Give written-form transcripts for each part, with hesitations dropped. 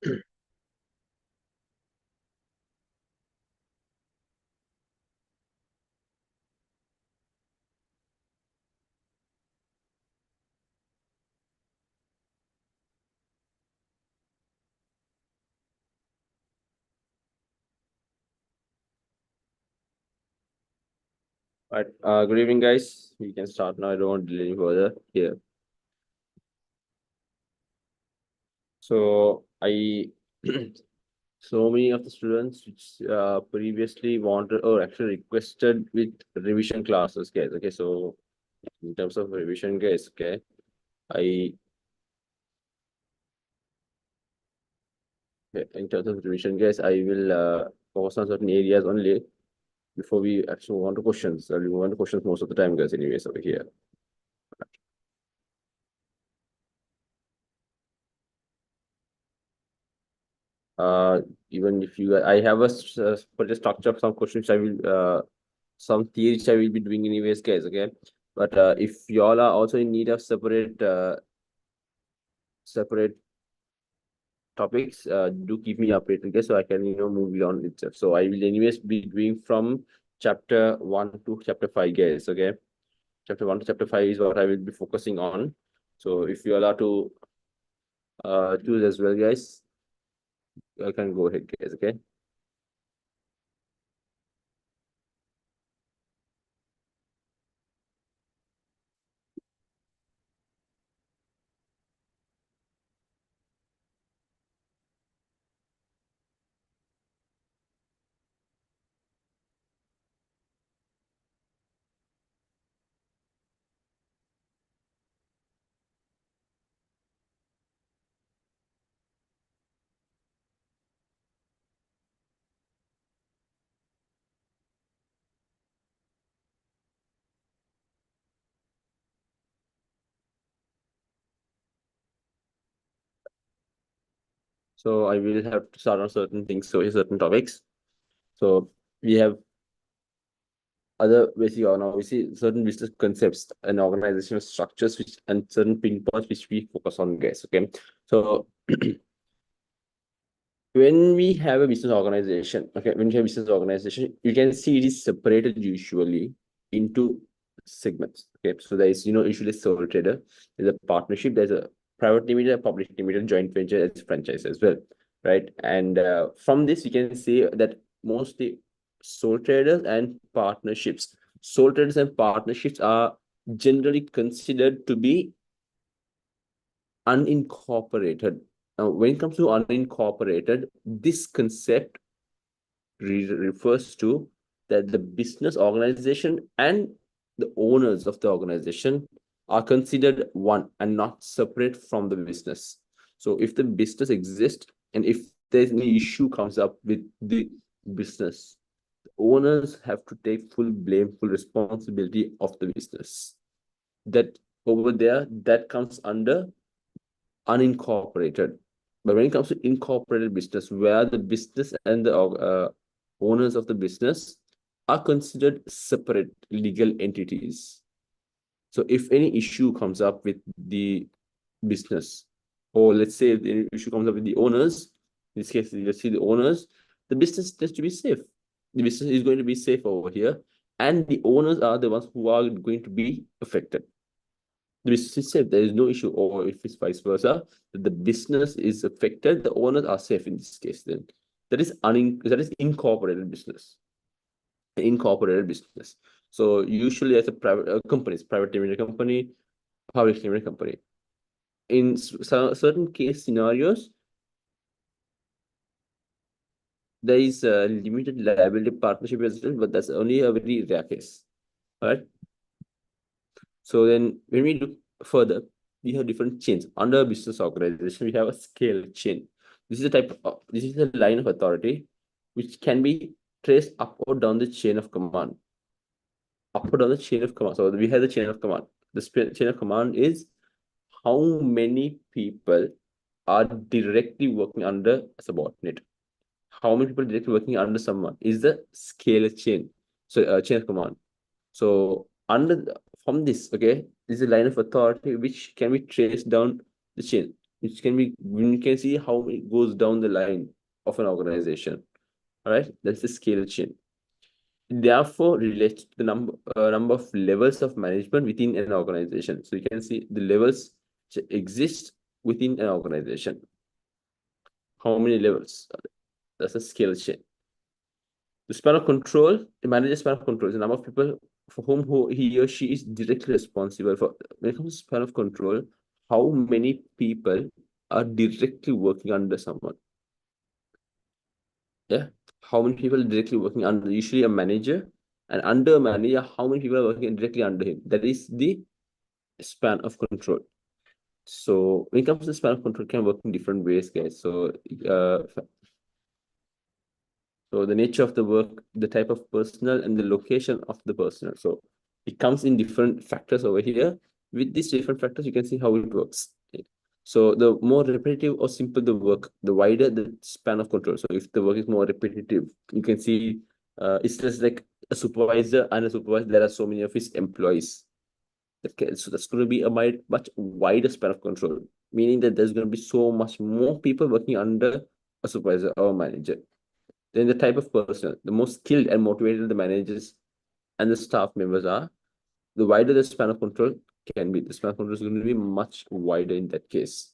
Right. Good evening, guys. We can start now. I don't want to delay any further here. So I, so many of the students which previously wanted or actually requested with revision classes, guys. Okay, so in terms of revision, guys, okay, I in terms of revision, guys, I will focus on certain areas only before we actually move on to questions. We move on to questions most of the time, guys. Anyways, over here. uh Even if you I have a for the structure of some questions I will some theories I will be doing anyways, guys. Okay, but if y'all are also in need of separate topics, do keep me updated, guys, so I can move on itself. So I will anyways be doing from chapter 1 to chapter 5, guys. Okay, chapter 1 to chapter 5 is what I will be focusing on. So if you all are to choose as well, guys, I can go ahead, guys. Okay. So I will have to start on certain things, so certain topics. So we have other basic or now we see certain business concepts and organizational structures which and certain pinpoints which we focus on, guys. Okay. So when we have a business organization, okay, when you have a business organization, you can see it is separated usually into segments. Okay. So there is, usually a sole trader, there's a partnership, there's a private limited, a public limited, joint venture, as franchise as well. Right. And from this, we can see that mostly sole traders and partnerships. Sole traders and partnerships are generally considered to be unincorporated. Now, when it comes to unincorporated, this concept refers to that the business organization and the owners of the organization are considered one and not separate from the business. So if the business exists and if there's any issue comes up with the business, the owners have to take full blame, full responsibility of the business. That over there, that comes under unincorporated. But when it comes to incorporated business, where the business and the owners of the business are considered separate legal entities. So if any issue comes up with the business, or let's say if the issue comes up with the owners, in this case, let's see the owners, the business has to be safe. The business is going to be safe over here, and the owners are the ones who are going to be affected. The business is safe, there is no issue, or if it's vice versa, the business is affected, the owners are safe in this case. Then that is incorporated business. Incorporated business. So usually as a private company, private limited company, public limited company. In certain case scenarios, there is a limited liability partnership as well, but that's only a very rare case. All right. So then when we look further, we have different chains. Under a business organization, we have a scale chain. This is a this is a line of authority which can be traced up or down the chain of command. Up or down the chain of command. So we have the chain of command. The chain of command is how many people are directly working under a subordinate. How many people directly working under someone is the scale chain. So chain of command. So from this, okay, this is a line of authority which can be traced down the chain. which can be, you can see how it goes down the line of an organization. All right, that's the scale chain. Therefore relates to the number of levels of management within an organization. So you can see the levels which exist within an organization. How many levels? That's a scale chain. The span of control, the manager's span of control is the number of people for whom he or she is directly responsible for. When it comes to span of control, how many people are directly working under someone? Yeah, how many people are directly working under? Usually a manager, and under a manager, how many people are working directly under him? That is the span of control. So when it comes to span of control, it can work in different ways, guys. So the nature of the work, the type of personnel, and the location of the personnel. So it comes in different factors over here. With these different factors, you can see how it works. So the more repetitive or simple the work, the wider the span of control. So if the work is more repetitive, you can see it's just like a supervisor and a supervisor. There are so many of his employees. So that's going to be a much wider span of control, meaning that there's going to be so much more people working under a supervisor or manager. Then the type of person, the more skilled and motivated the managers and the staff members are, the wider the span of control can be. The span of control is going to be much wider in that case.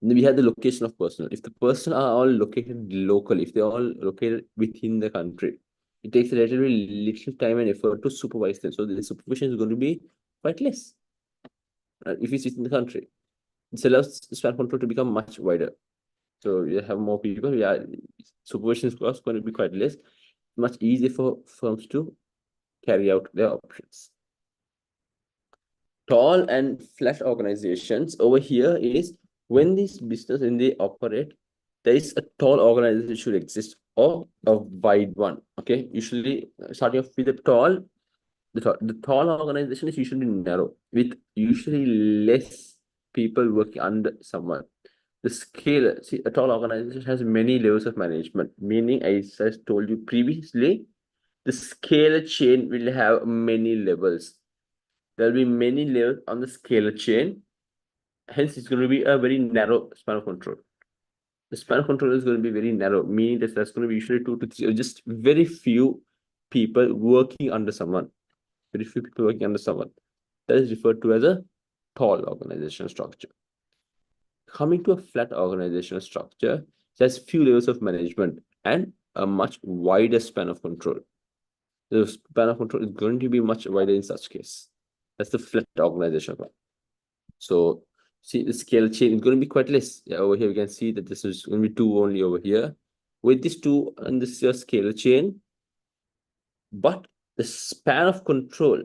And then we have the location of personnel. If the personnel are all located locally, if they're all located within the country, it takes relatively little time and effort to supervise them. So the supervision is going to be quite less. If it's within the country, it allows span of control to become much wider. So you have more people. Yeah, supervision cost going to be quite less. Much easier for firms to carry out their options. Tall and flat organizations over here is when this business and they operate, there is a tall organization should exist or a wide one. Okay, usually starting off with the tall organization is usually narrow with usually less people working under someone. The scale, see, a tall organization has many levels of management, meaning, as I told you previously, the scale chain will have many levels. There will be many layers on the scale chain. Hence, it's going to be a very narrow span of control. The span of control is going to be very narrow, meaning that there's going to be usually 2 to 3, or just very few people working under someone. Very few people working under someone. That is referred to as a tall organizational structure. Coming to a flat organizational structure, it has few levels of management and a much wider span of control. The span of control is going to be much wider in such case. That's the flat organization. So see the scale chain is going to be quite less. Yeah, over here we can see that this is going to be 2 only over here. With this 2 and this is your scale chain, but the span of control,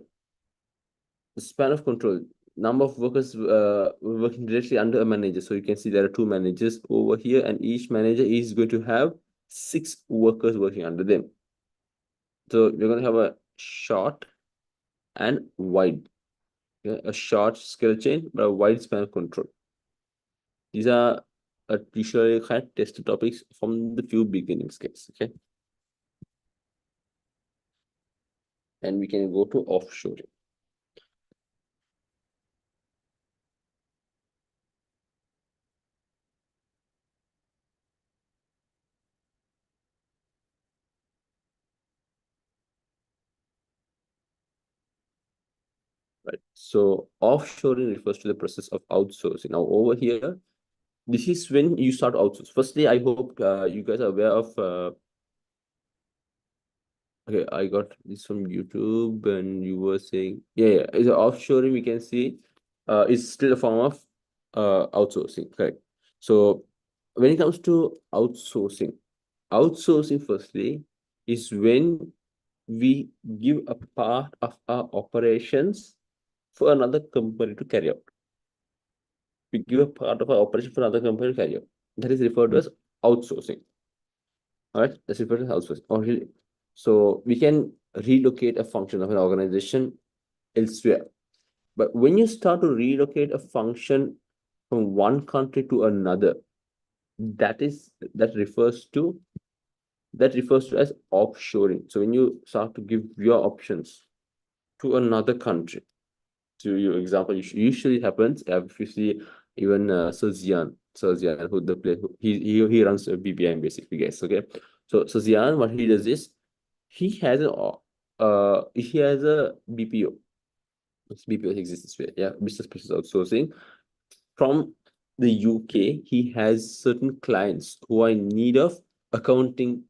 number of workers working directly under a manager. So you can see there are 2 managers over here, and each manager is going to have 6 workers working under them. So we're going to have a short and wide. Okay? A short scale chain, but a wide span of control. These are usually kind of test topics from the few beginnings case. Okay. And we can go to offshoring. Right. So offshoring refers to the process of outsourcing. Now over here, this is when you start outsource. Firstly, I hope you guys are aware of. Okay, I got this from YouTube, and you were saying, yeah. Is offshoring we can see, is still a form of outsourcing. Correct. So when it comes to outsourcing firstly is when we give a part of our operations for another company to carry out. We give a part of our operation for another company to carry out. That is referred to as outsourcing. All right, that's referred to as outsourcing. So we can relocate a function of an organization elsewhere. But when you start to relocate a function from one country to another, that refers to as offshoring. So when you start to give your options to another country, to your example, usually happens if you see even Sir Zian, who the play, he runs a BPM basically, guys. Okay, so Zian, what he does is he has a BPO. BPO exists this way, yeah, business process outsourcing from the UK. He has certain clients who are in need of accounting.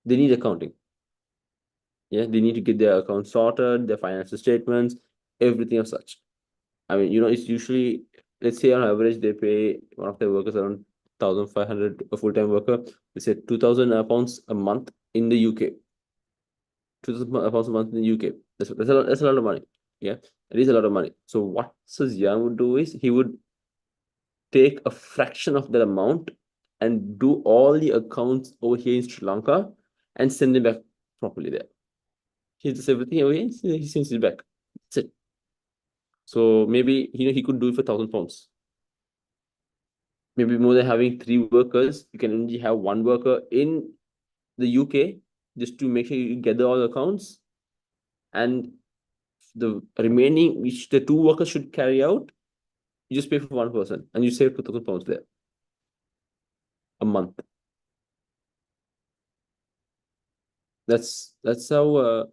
They need accounting. Yeah, they need to get their accounts sorted, their financial statements, everything of such. I mean, it's usually, let's say on average, they pay one of their workers around 1,500, a full-time worker. They say 2,000 pounds a month in the UK. 2,000 pounds a month in the UK. That's a lot of money. Yeah, it is a lot of money. So what Suzyan would do is he would take a fraction of that amount and do all the accounts over here in Sri Lanka and send them back properly there. He does everything over here, he sends it back. That's it. So maybe he could do it for 1,000 pounds. Maybe more than having three workers, you can only have one worker in the UK just to make sure you gather all the accounts, and the remaining, which the two workers should carry out, you just pay for one person and you save 2,000 pounds there a month. That's how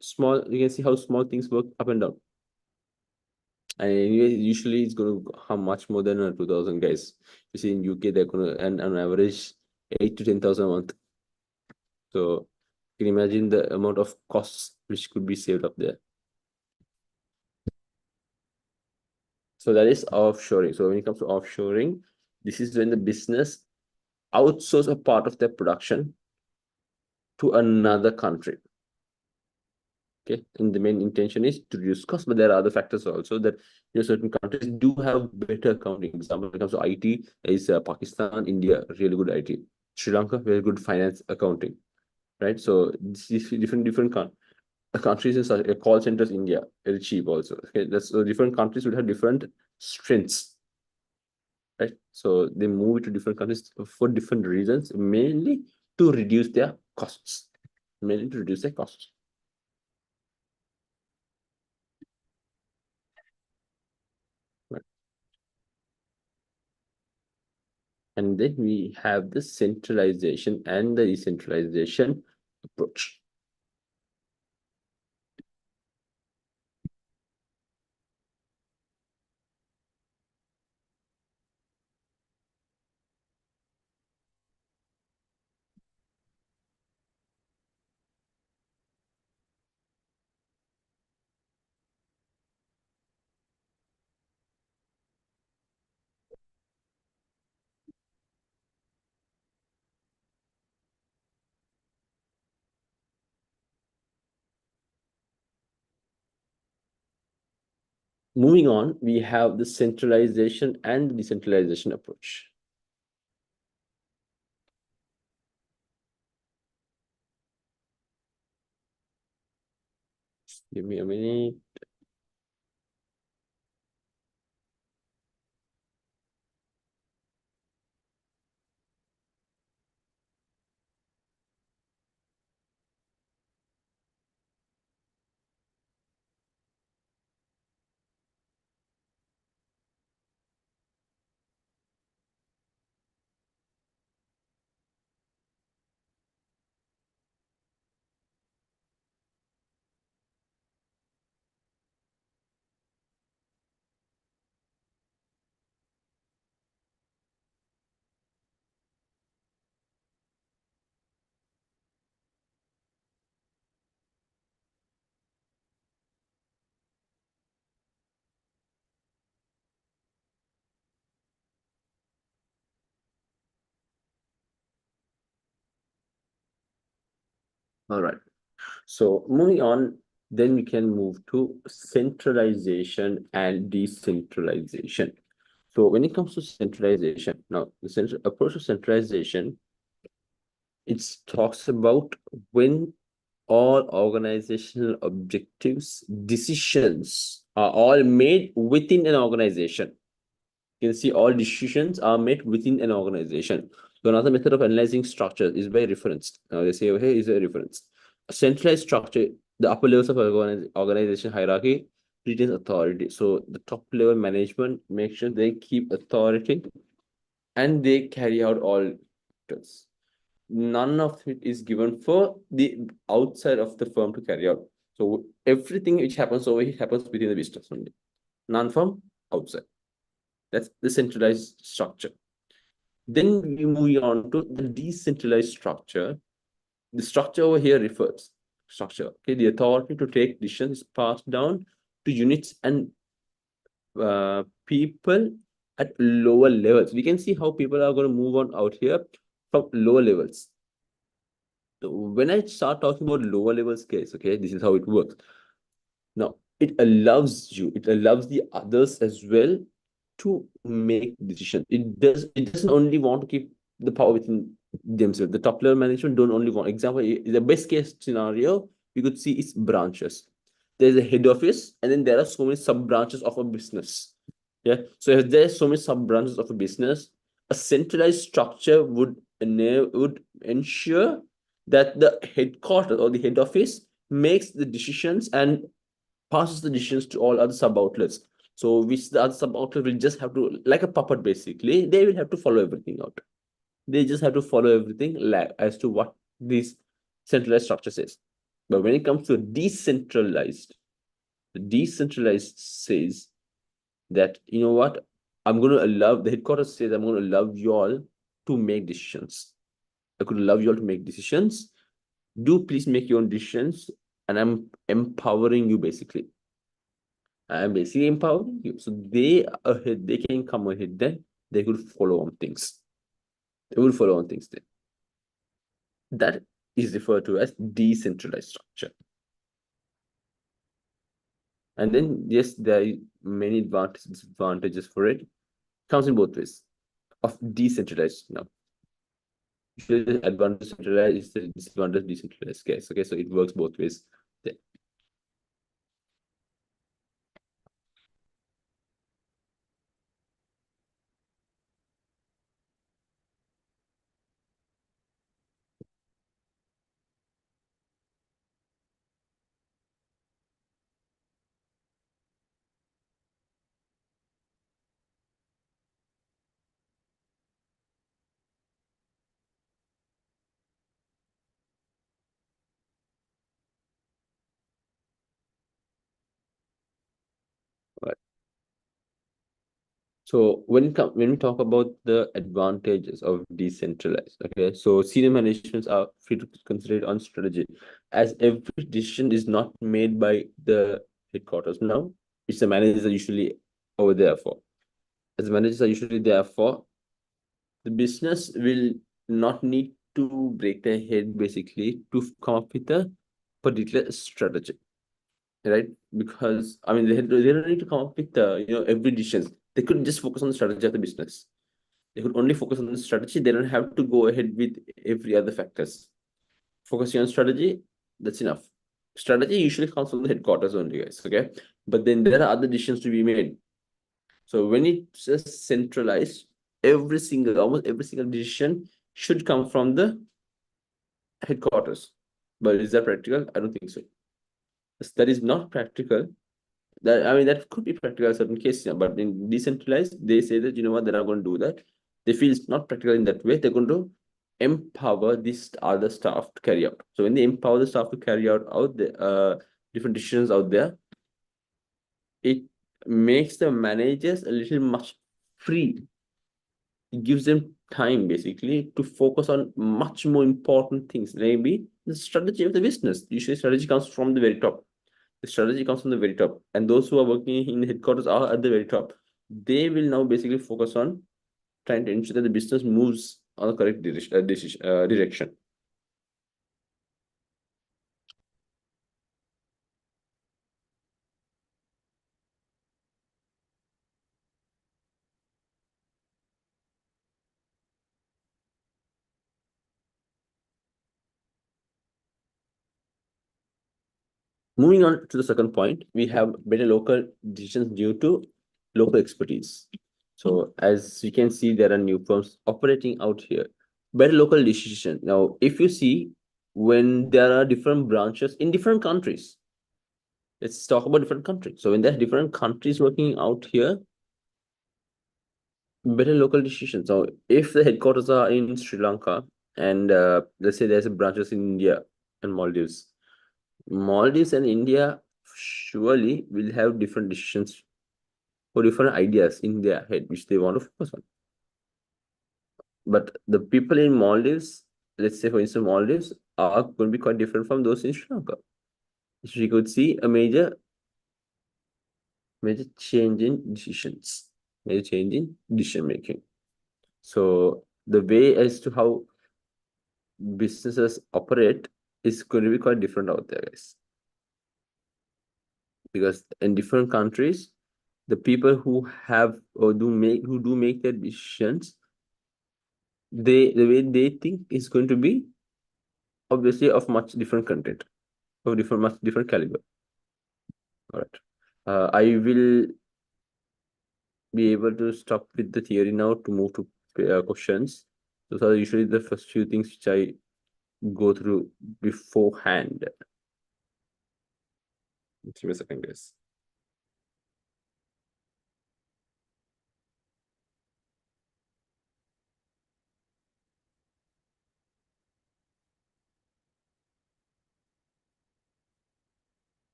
small, you can see how small things work up and down. And anyway, usually it's going to how much more than 2,000, guys. You see in UK they're going to earn on average 8 to 10,000 a month. So you can imagine the amount of costs which could be saved up there. So that is offshoring. So when it comes to offshoring, this is when the business outsource a part of their production to another country. Okay, and the main intention is to reduce cost, but there are other factors also that certain countries do have better accounting. Example, when it comes to IT, is Pakistan, India, really good IT. Sri Lanka, very good finance accounting, right? So this is different countries in such call centers. India very cheap also. Okay, that's so different countries would have different strengths, right? So they move to different countries for different reasons, mainly to reduce their costs. Mainly to reduce their costs. Right. And then we have the centralization and the decentralization approach. Moving on, we have the centralization and the decentralization approach. Give me a minute. All right. So moving on, then we can move to centralization and decentralization. So when it comes to centralization, now the central approach to centralization, it talks about when all organizational objectives, decisions are all made within an organization. You can see all decisions are made within an organization. So another method of analyzing structure is by reference. Now they say, okay, is a reference. A centralized structure, the upper levels of organization hierarchy retains authority. So the top level management makes sure they keep authority and they carry out all tasks. None of it is given for the outside of the firm to carry out. So everything which happens over here happens within the business only, none from outside. That's the centralized structure. Then we move on to the decentralized structure. The structure over here refers structure. Okay, the authority to take decisions is passed down to units and people at lower levels. We can see how people are going to move on out here from lower levels. So when I start talking about lower level scales, okay, this is how it works. Now, it allows the others as well to make decisions. It doesn't only want to keep the power within themselves. The top level management don't only want, example, the best case scenario we could see is branches. There's a head office, and then there are so many sub branches of a business. Yeah. So if there's so many sub branches of a business, a centralized structure would ensure that the headquarters or the head office makes the decisions and passes the decisions to all other sub outlets. So which the other sub outlet will just have to, like a puppet basically, they will have to follow everything out. They just have to follow everything as to what this centralized structure says. But when it comes to decentralized, the decentralized says that, you know what, I'm going to allow, the headquarters says, I'm going to allow you all to make decisions. I could allow you all to make decisions. Do please make your own decisions, and I'm empowering you basically. I'm basically empowering you. So they can come ahead then, they could follow on things. They will follow on things then. That is referred to as decentralized structure. And then, yes, there are many disadvantages for it. Comes in both ways of decentralized now. The advantage centralized is the disadvantage decentralized case. Okay, so it works both ways there. Right. So when we talk about the advantages of decentralized, okay, so senior managements are free to consider it on strategy, as every decision is not made by the headquarters. No, it's the managers are usually over there for. As the managers are usually there for, the business will not need to break their head basically to come up with a particular strategy, right? Because I mean, they don't need to come up with every decision. They could just focus on the strategy of the business. They could only focus on the strategy. They don't have to go ahead with every other factors. Focusing on strategy, that's enough. Strategy usually comes from the headquarters only, guys. Okay, but then there are other decisions to be made. So when it's just centralized, almost every single decision should come from the headquarters. But is that practical? I don't think so. That is not practical. That, I mean, that could be practical in certain cases, but in decentralized, they say that, you know what, they're not going to do that. They feel it's not practical in that way. They're going to empower this other staff to carry out. So when they empower the staff to carry out the different decisions out there, it makes the managers a little much free. It gives them time basically to focus on much more important things, maybe the strategy of the business. Usually strategy comes from the very top. The strategy comes from the very top, and those who are working in the headquarters are at the very top. They will now basically focus on trying to ensure that the business moves on the correct direction. Moving on to the second point, we have better local decisions due to local expertise. So as you can see, there are new firms operating out here. Better local decision. Now, if you see, when there are different branches in different countries, Let's talk about different countries. So when there are different countries working out here, better local decisions. So if the headquarters are in Sri Lanka and let's say there's a branches in India and Maldives, Maldives and India surely will have different decisions or different ideas in their head which they want to focus on. But the people in Maldives, let's say for instance, Maldives are going to be quite different from those in Sri Lanka. So you could see a major change in decisions, major change in decision making. So the way as to how businesses operate is going to be quite different out there, guys. Because in different countries, the people who have or do make their decisions, the way they think is going to be obviously of much different content, of different much different caliber. All right. I will be able to stop with the theory now to move to questions. Those are usually the first few things which I go through beforehand. Give me a second, guys.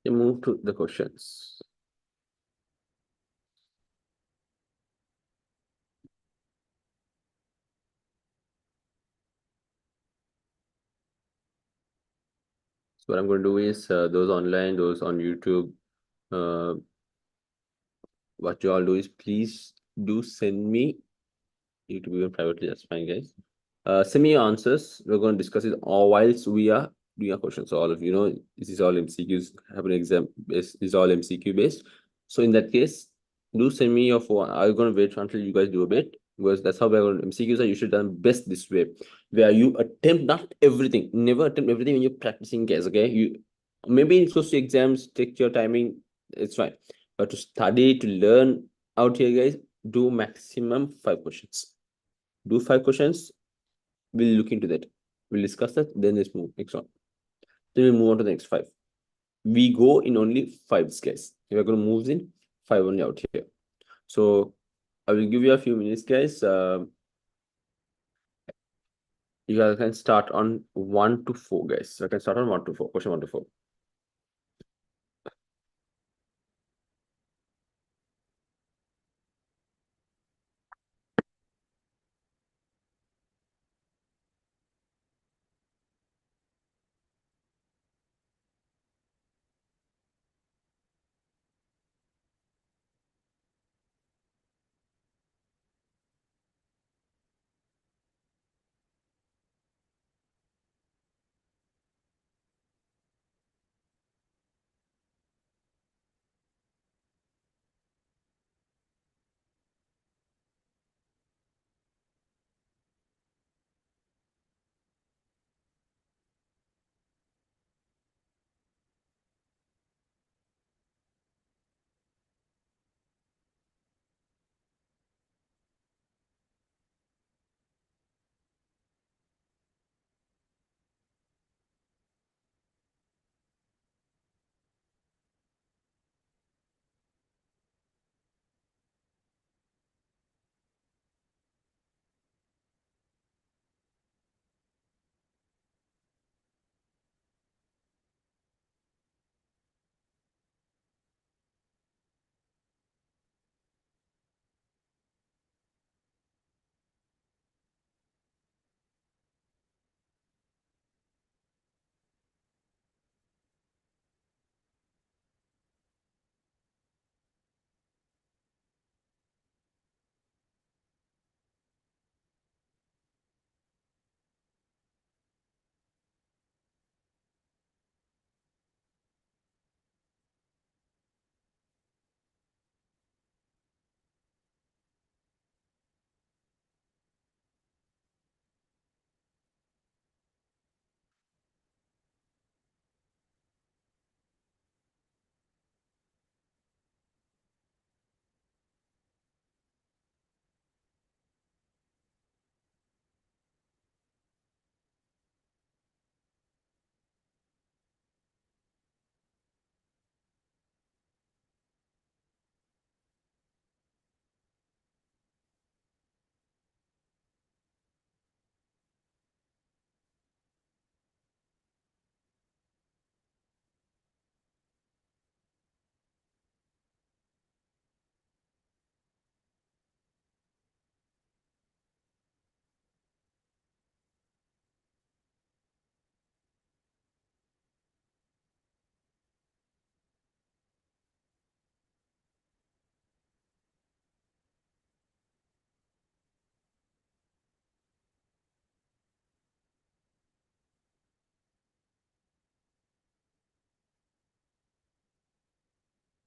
We move to the questions. So what I'm going to do is those online, those on YouTube, uh, what you all do is please do send me YouTube even privately. That's fine, guys. Send me your answers. We're going to discuss it all whilst we are doing our questions. So all of you know, this is all MCQs. Have an exam based. This is all MCQ based. So in that case, do send me your phone. I'm going to wait until you guys do a bit because that's how we're going to MCQs are usually done best this way, where you attempt not everything. Never attempt everything when you're practicing guys. Okay, you maybe it's close to exams. Take your timing. It's fine. But to study to learn out here, guys, do maximum 5 questions. Do 5 questions. We'll look into that. We'll discuss that. Then let's move next on. Then we'll move on to the next 5. We go in only 5 guys. We're going to move in 5 only out here. So I will give you a few minutes, guys. You guys can start on 1 to 4, guys. So I can start on 1 to 4. Question 1 to 4.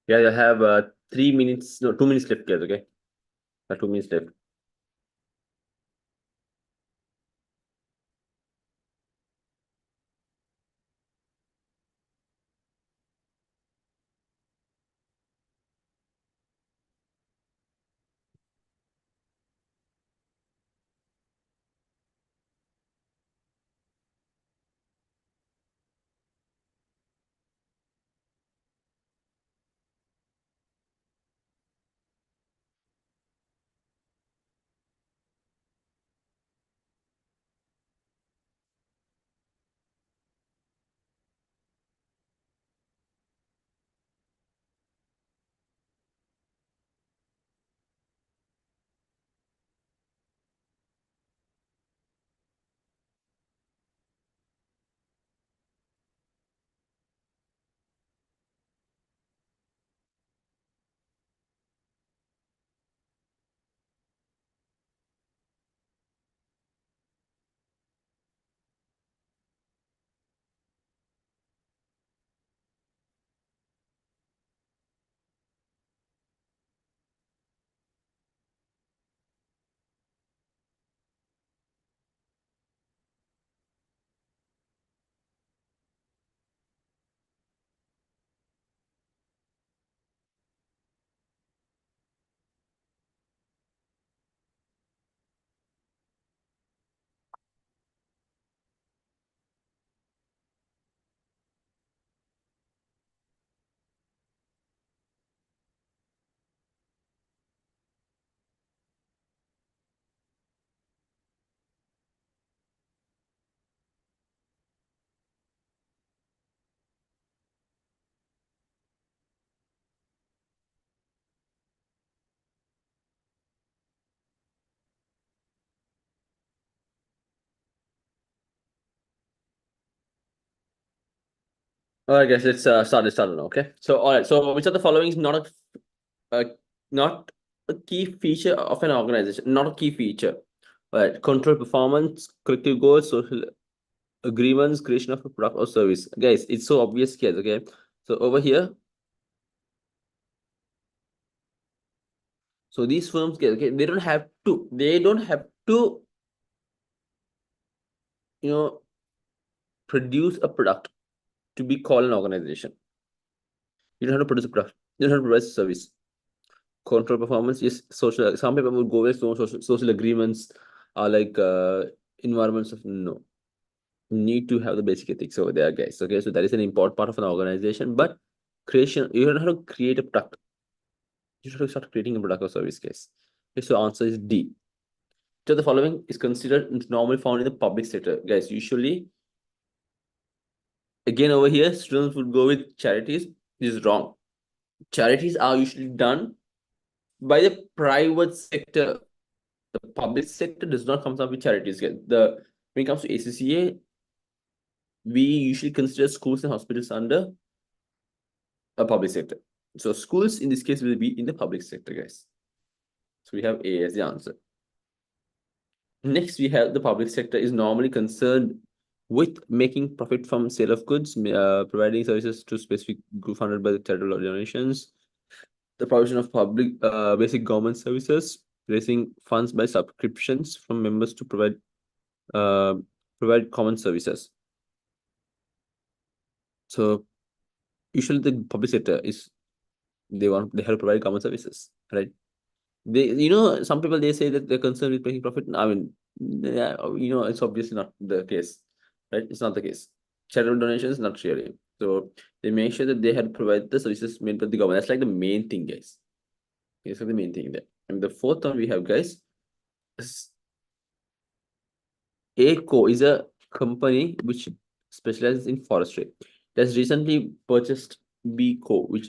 Yeah, you have 3 minutes, no, 2 minutes left, guys. Okay, 2 minutes left. All right, guys, let's start this start now. Okay, so all right, so which of the following is uh, not a key feature of an organization? Not a key feature. All right, control performance, collective goals, social agreements, creation of a product or service. Guys, it's so obvious, guys. Okay, so over here, so these firms, guys, okay, they don't have to, you know, produce a product to be called an organization. You don't have to produce a product. You don't have to provide a service. Control performance is social. Some people would go with social agreements or like environments of no. You need to have the basic ethics over there, guys. Okay, so that is an important part of an organization. But creation, you don't have to create a product. You should start creating a product or service, guys. Okay, so answer is D. So the following is considered normally found in the public sector, guys. Usually, again over here, students would go with charities. This is wrong. Charities are usually done by the private sector. The public sector does not come up with charities. When it comes to ACCA, we usually consider schools and hospitals under a public sector. So schools in this case will be in the public sector, guys. So we have A as the answer. Next, we have the public sector is normally concerned with making profit from sale of goods, providing services to specific group funded by the charitable donations, the provision of public basic government services, raising funds by subscriptions from members to uh, provide common services. So usually the public sector is they help provide common services, right? Some people they say that they're concerned with making profit. I mean, yeah, it's obviously not the case, right? It's not the case. Charitable donations, not really. So they make sure that they had provide the services made by the government. That's like the main thing, guys. That's the main thing there. And the fourth one we have, guys, ACO is a company which specializes in forestry. It has recently purchased BCO, which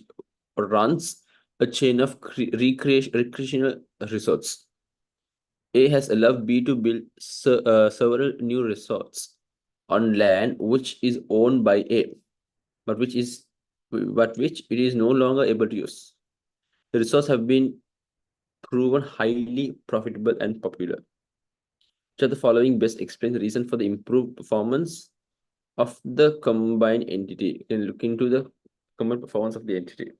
runs a chain of recreational resorts. A has allowed B to build several new resorts on land which is owned by A, but which it is no longer able to use. The resorts have been proven highly profitable and popular. So the following best explains the reason for the improved performance of the combined entity. You can look into the combined performance of the entity.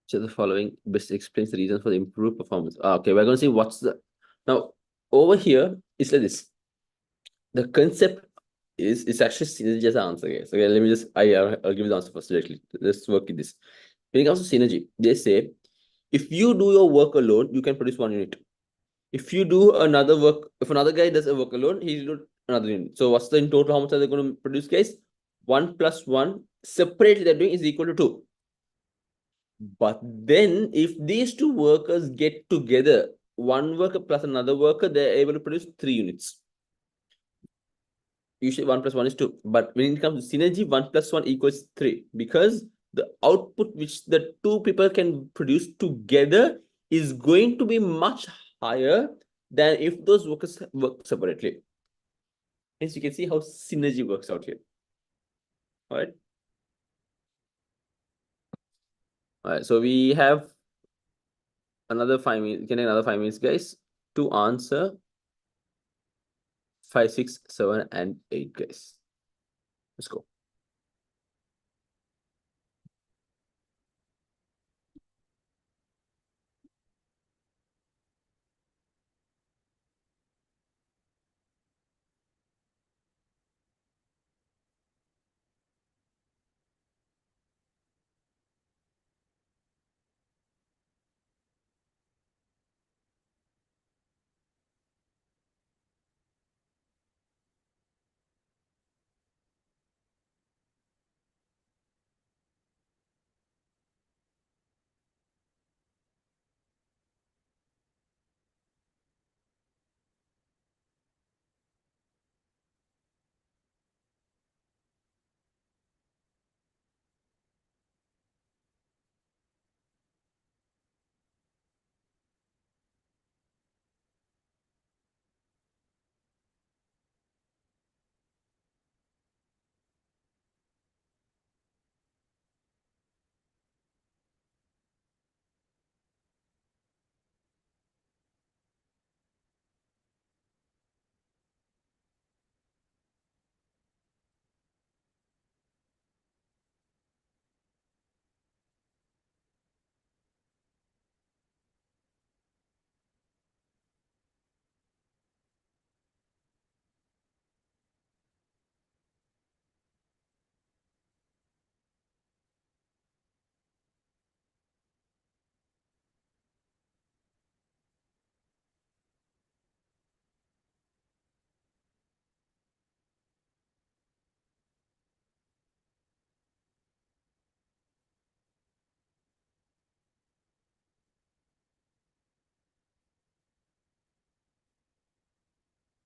So the following best explains the reason for the improved performance. Okay, we're going to see what's the now over here. It's like this. The concept is it's actually synergy as an answer, guys. Okay, let me just I'll give you the answer first directly. Let's work with this. When it comes to synergy, they say if you do your work alone, you can produce one unit. If you do another work, if another guy does a work alone, he'll do another unit. So what's the in total? How much are they going to produce, guys? 1 plus 1 separately they're doing is equal to 2. But then if these two workers get together, one worker plus another worker, they're able to produce 3 units. Usually 1 plus 1 is 2. But when it comes to synergy, 1 plus 1 equals 3 because the output which the two people can produce together is going to be much higher than if those workers work separately. Hence, you can see how synergy works out here. All right. All right. So we have another 5 minutes. Can another 5 minutes, guys, to answer 5, 6, 7, and 8, guys. Let's go.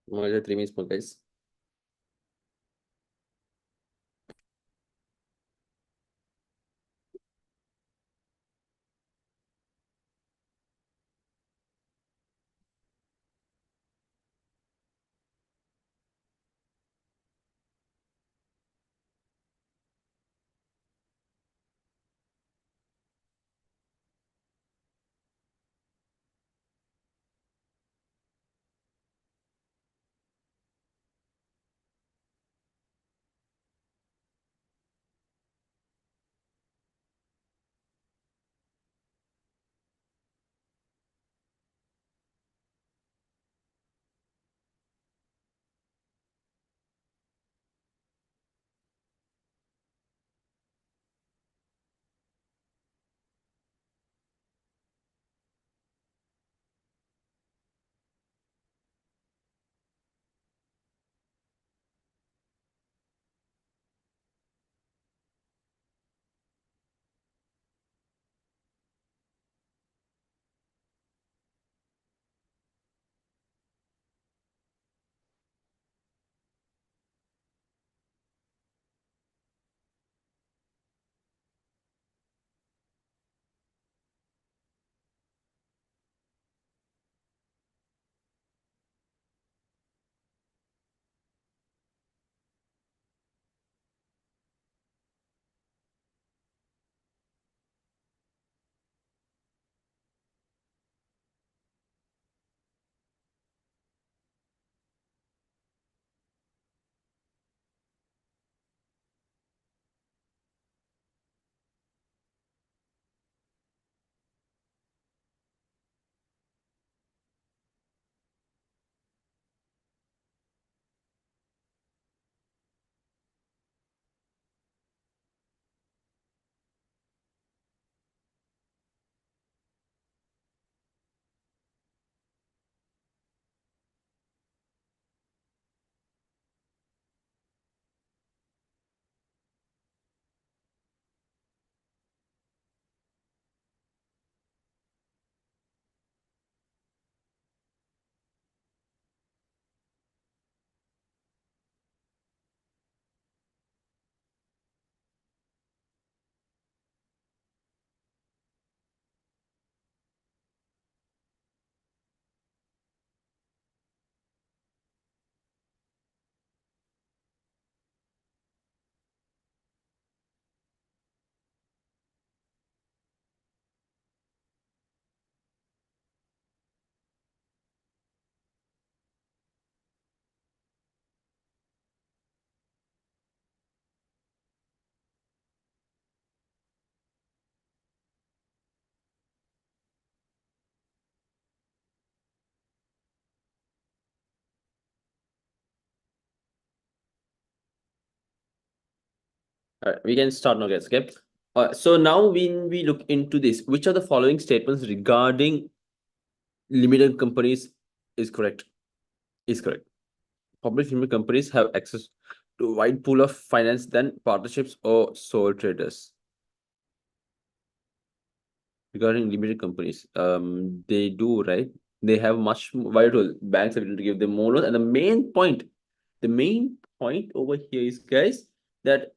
More than 3 minutes more, guys. All right, we can start now, guys. Okay. So now when we look into this, which are the following statements regarding limited companies is correct? Is correct. Public limited companies have access to a wide pool of finance than partnerships or sole traders. Regarding limited companies, they do, right? They have much wider banks are able to give them more loans, and the main point over here is, guys, that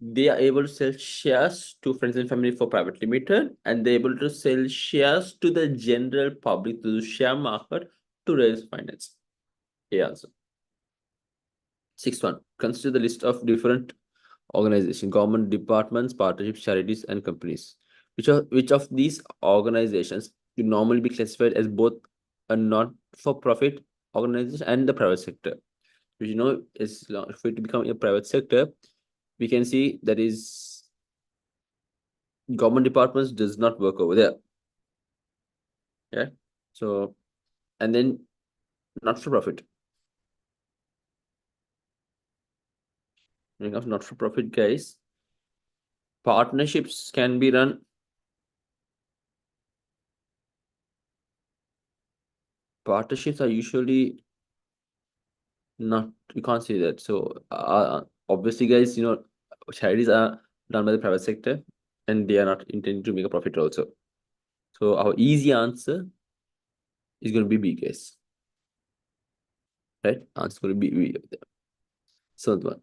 they are able to sell shares to friends and family for private limited, and they're able to sell shares to the general public to the share market to raise finance. Yeah, also. Sixth one, consider the list of different organizations, government departments, partnerships, charities, and companies. Which of these organizations could normally be classified as both a not-for-profit organization and the private sector? Which is for it to become a private sector, we can see that is government departments does not work over there. Yeah. So, and then not-for-profit. When it comes to not-for-profit, guys, partnerships can be run. Partnerships are usually not, you can't say that. So, obviously, guys, charities are done by the private sector and they are not intended to make a profit also. So, our easy answer is going to be B, guys. Right? Answer is going to be B. Third one.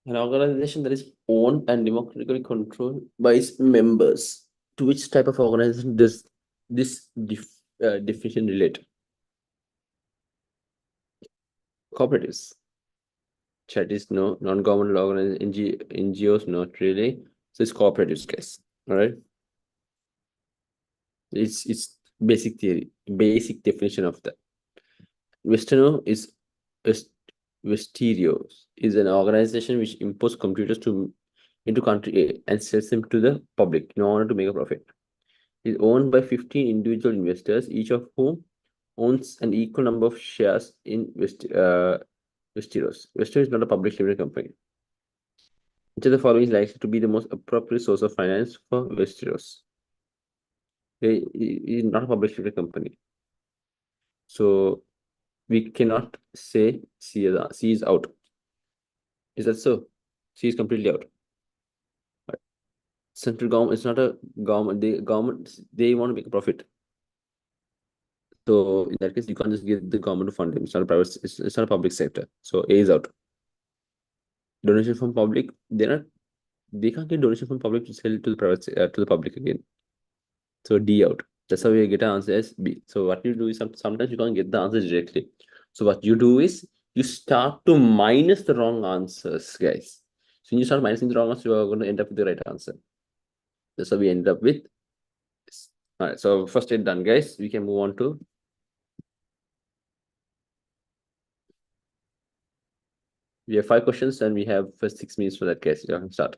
An organization that is owned and democratically controlled by its members. To which type of organization does this definition relate? Cooperatives. Charities, no. Non-governmental organizations, NGOs, not really. So it's cooperatives, guys. All right. It's basic theory, basic definition of that. Westerno is West, Westerio is an organization which imports computers into country A and sells them to the public in order to make a profit. It is owned by 15 individual investors, each of whom owns an equal number of shares in Westeros. Westeros is not a public limited company. Which of the following is likely to be the most appropriate source of finance for Westeros? It is not a public limited company. So we cannot say C is out. Is that so? C is completely out. Right. Central government is not a government. They want to make a profit. So in that case, you can't just give the government to fund them. It's not a private. It's not a public sector. So A is out. Donation from public. They're not. They can't get donation from public to sell to the private to the public again. So D out. That's how we get an answer as B. So what you do is sometimes you can't get the answer directly. So what you do is you start to minus the wrong answers, guys. So when you start minusing the wrong answer, you are going to end up with the right answer. That's how we end up with this. All right. So first aid done, guys. We can move on to. We have 5 questions and we have first 6 minutes for that, guys. You can start.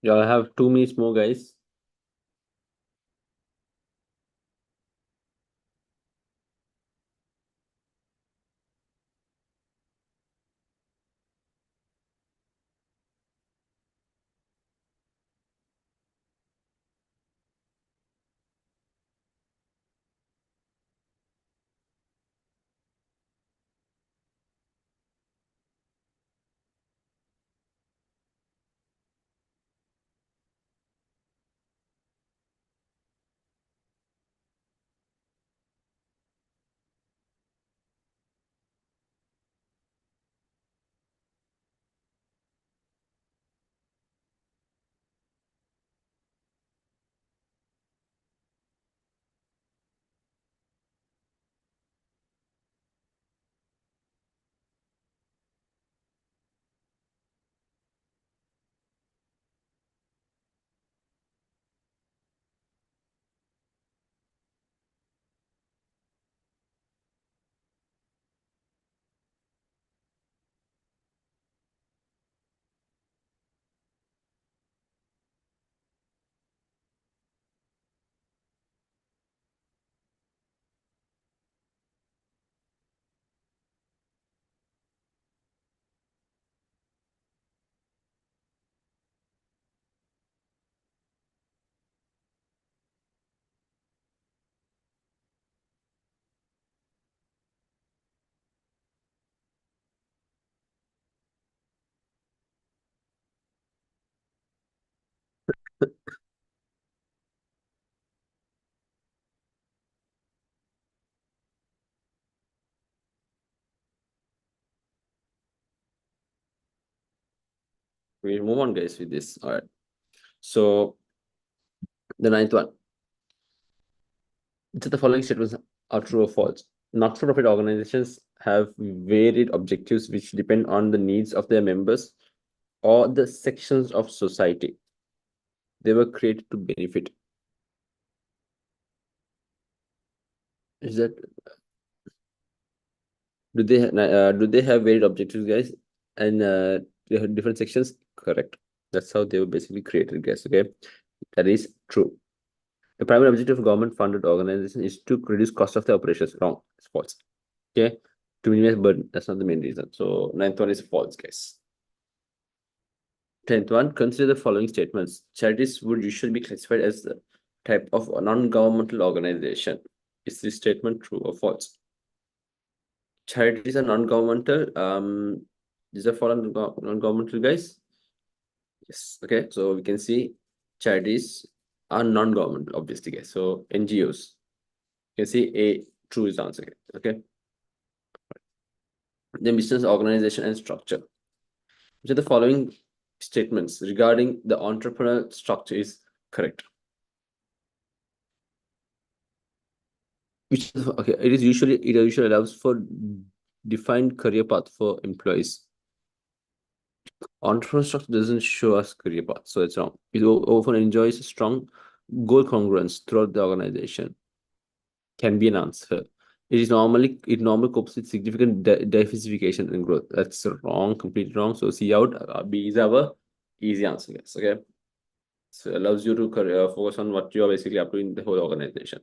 Y'all have 2 minutes more, guys. We move on, guys, with this. All right. So the ninth one. Each of the following statements are true or false. Not-for-profit organizations have varied objectives which depend on the needs of their members or the sections of society they were created to benefit. Is that do they have varied objectives, guys? And they have different sections? Correct. That's how they were basically created, guys. Okay, that is true. The primary objective of government-funded organization is to reduce cost of the operations. Wrong. It's false. Okay, to minimize burden. That's not the main reason. So ninth one is false, guys. 10th one, consider the following statements. Charities would usually be classified as the type of non-governmental organization. Is this statement true or false? Charities are non-governmental. These are for non-governmental, guys. Yes. Okay. So we can see charities are non-governmental, obviously, guys. So NGOs. You can see a true is the answer. Okay. Then business organization and structure. Which of the following statements regarding the entrepreneurial structure is correct? Okay, it usually allows for defined career path for employees. Entrepreneurial structure doesn't show us career path, so it's wrong. It often enjoys a strong goal congruence throughout the organization. Can be an answer. It normally copes with significant diversification and growth. That's wrong, completely wrong. So see out. B is our easy answer, guys. Okay. So it allows you to focus on what you are basically up to in the whole organization.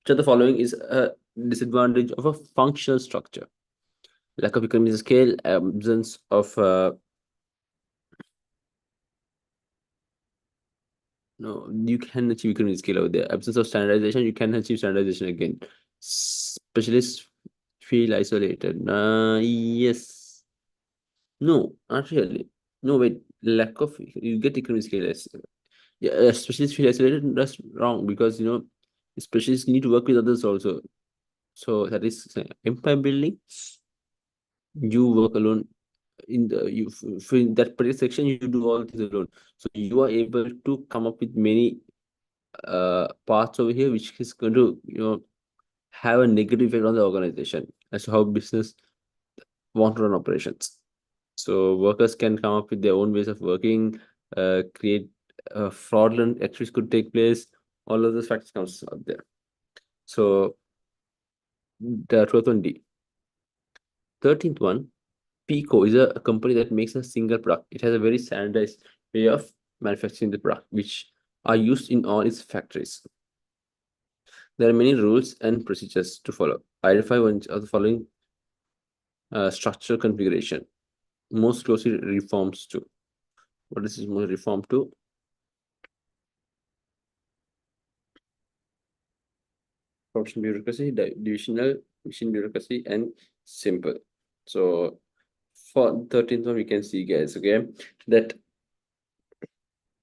So the following is a disadvantage of a functional structure: lack of economies of scale, absence of no, you can achieve economies of scale over there. Absence of standardization, you can achieve standardization again. Specialists feel isolated. Yes. No, not really. No, wait. Lack of you get economies of scale. Yeah, specialists feel isolated. That's wrong because specialists need to work with others also. So that is empire building. You work alone in the for in that particular section. You do all things alone. So you are able to come up with many parts over here, which is going to have a negative effect on the organization as to how business want to run operations. So workers can come up with their own ways of working, create fraudulent activities could take place. All of those factors comes out there. So the 12th one D. 13th one, Pico is a company that makes a single product. It has a very standardized way of manufacturing the product, which are used in all its factories. There are many rules and procedures to follow. Identify one of the following structural configuration most closely reforms to. What is this most reform to? Function bureaucracy, divisional, machine bureaucracy, and simple. So for 13th one, we can see, guys, okay, that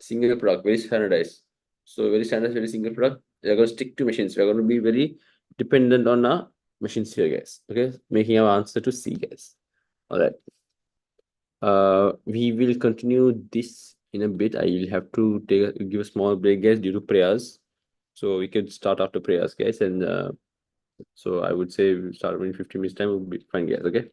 single product, very standardized. So very standardized, very single product. We're going to stick to machines. We're going to be very dependent on our machines here, guys. Okay, making our answer to C, guys. All right. We will continue this in a bit. I will have to give a small break, guys, due to prayers. So we can start after prayers, guys, and so I would say we'll start in 15 minutes time. Will be fine, guys. Okay.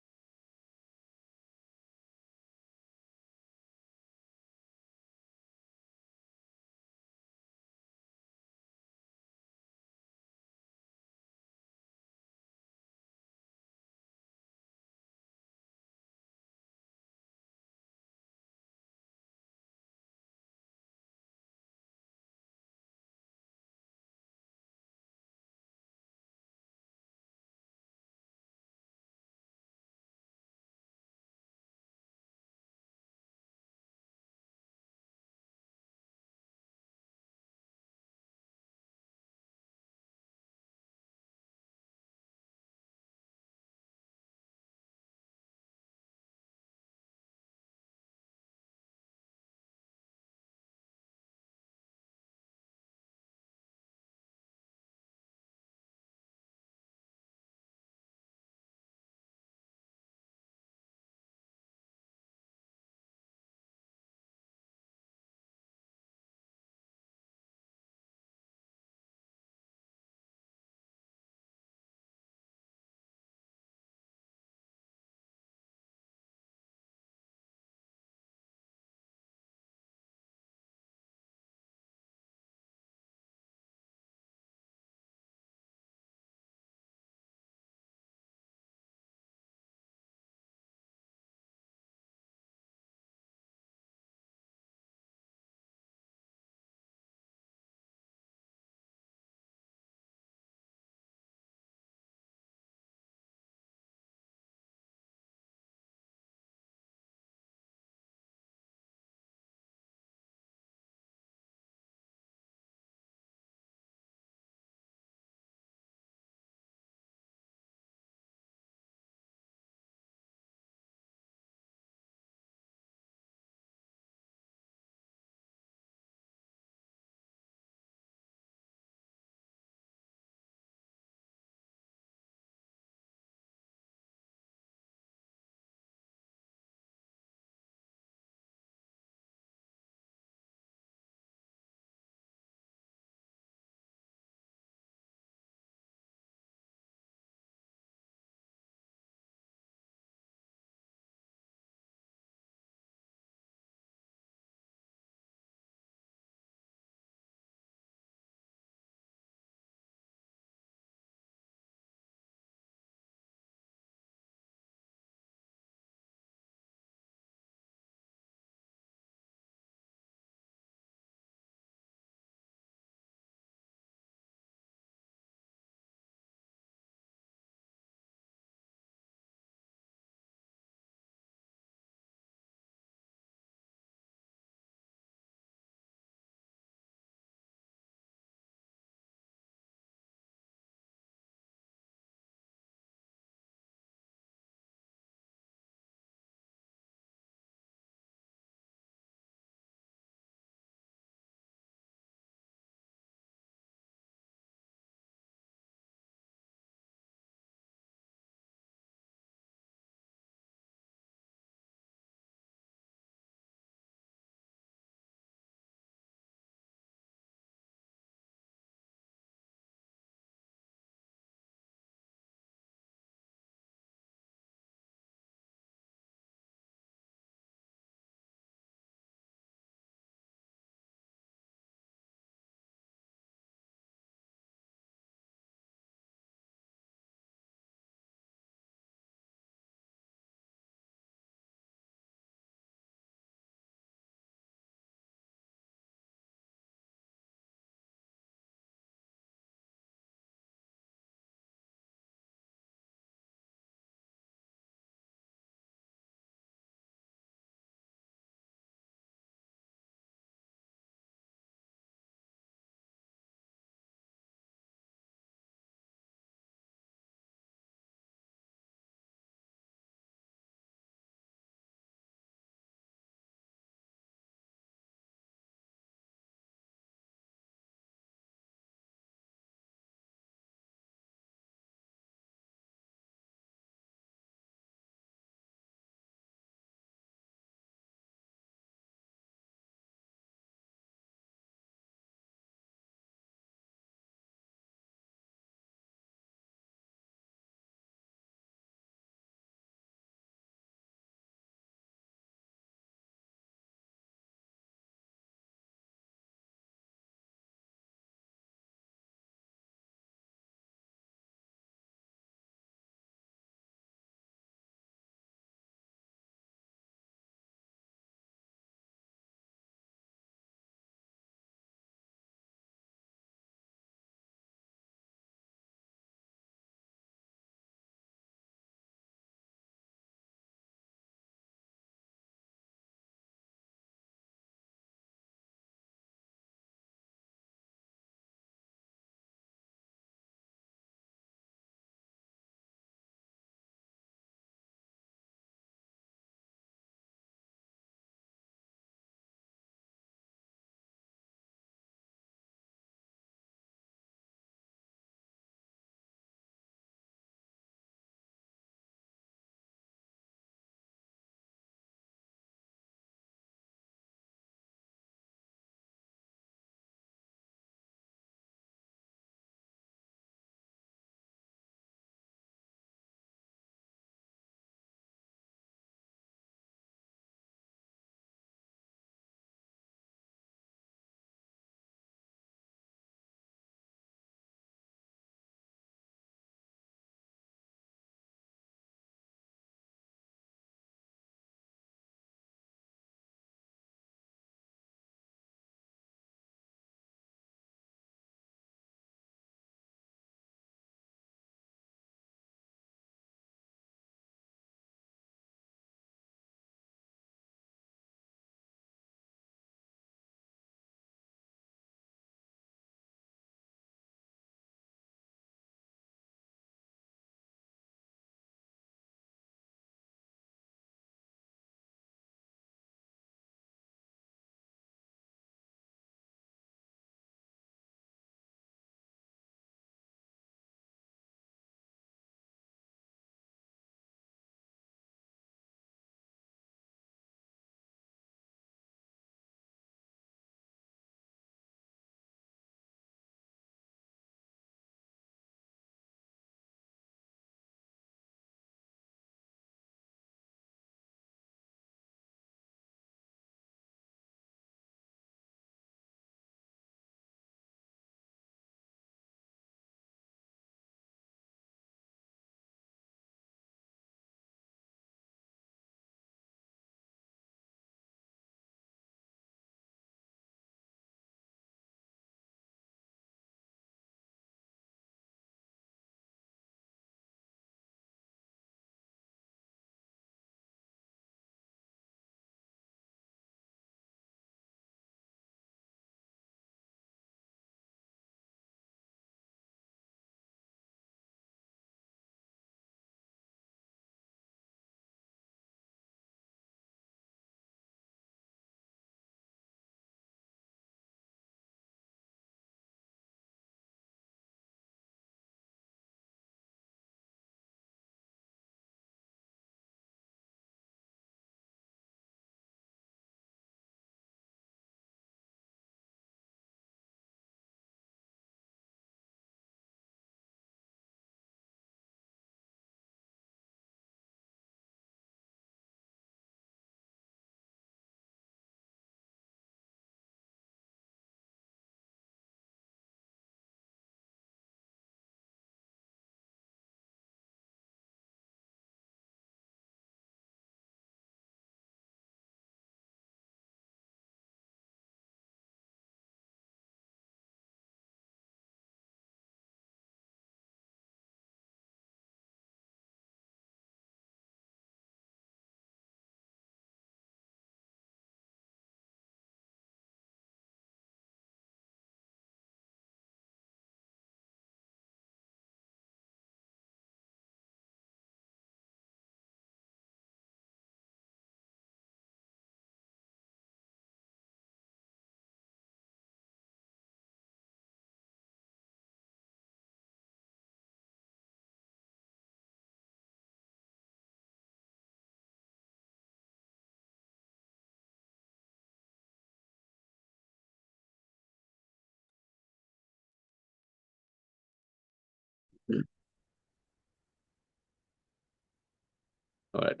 All right.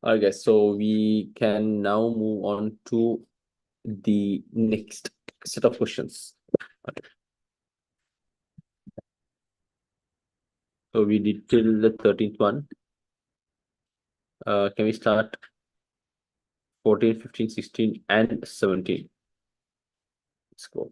Okay, so we can now move on to the next set of questions. Okay. So we did till the 13th one. Can we start 14, 15, 16, and 17? Let's go.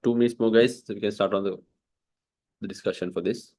Two minutes more, guys, so we can start on the discussion for this.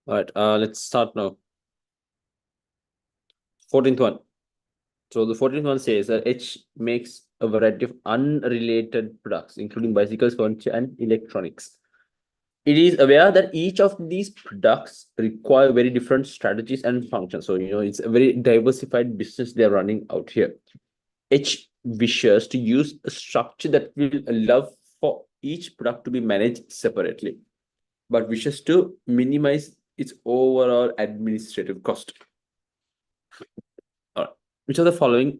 All right, let's start now. 14th one. So the 14th one says that H makes a variety of unrelated products, including bicycles, furniture, and electronics. It is aware that each of these products require very different strategies and functions. So, it's a very diversified business they're running out here. H wishes to use a structure that will allow for each product to be managed separately, but wishes to minimize its overall administrative cost. All right. Which of the following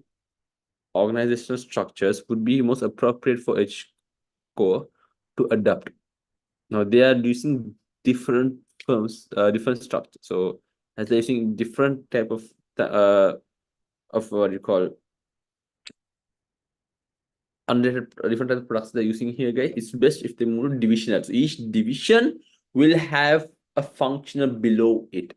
organizational structures would be most appropriate for H core to adapt? Now they are using different firms, different structures. So as they're using different type of what you call unrelated different type of products they're using here, guys. It's best if they move to divisional. So each division will have a functional below it,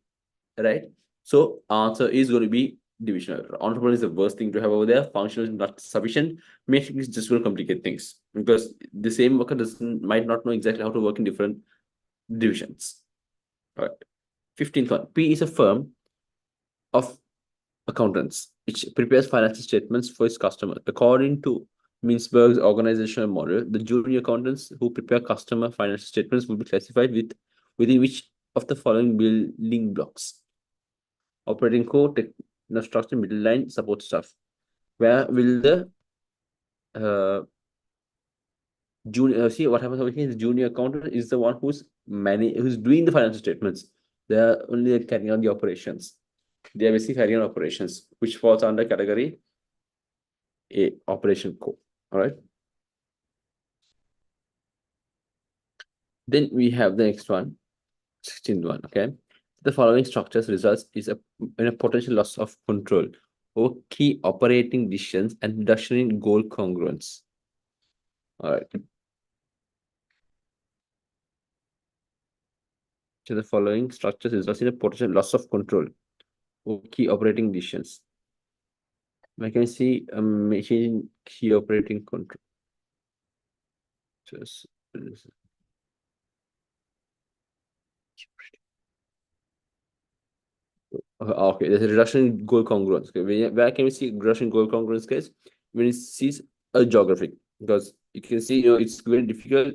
right? So answer is going to be divisional. Entrepreneur is the worst thing to have over there. Functional is not sufficient. Matrix is just going to complicate things because the same worker doesn't might not know exactly how to work in different divisions. All right. 15th one. P is a firm of accountants which prepares financial statements for its customers. According to Mintzberg's organizational model, the junior accountants who prepare customer financial statements will be classified within which of the following building blocks: operating core, structure, middle line, support staff. Where will the junior see what happens over here? The junior accountant is the one who's doing the financial statements. They are only carrying on the operations. They are basically carrying on operations, which falls under category A, operation core. All right. Then we have the next one, 16th one. Okay. The following structures results in a potential loss of control over key operating decisions and reduction in goal congruence. All right. So the following structures results in a potential loss of control over key operating decisions. I can see a machine key operating control. Just okay, there's a reduction in goal congruence. Okay, where can we see reduction in goal congruence, guys? When it sees a geographic, because you can see, it's very difficult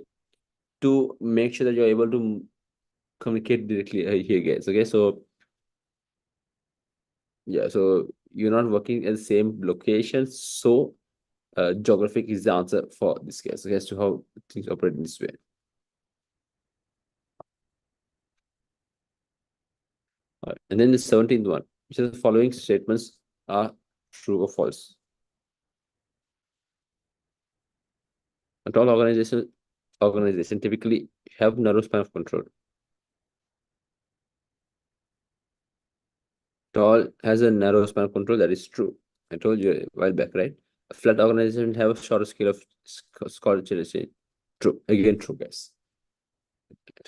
to make sure that you're able to communicate directly here, guys. Okay, so yeah, so you're not working at the same location, so geographic is the answer for this case. Okay, as to how things operate in this way. All right. And then the 17th one, which is the following statements are true or false. A tall organization typically have narrow span of control. Tall has a narrow span of control. That is true. I told you a while back, right? A flat organization have a shorter scale of scholarship. True. Again, true, guys.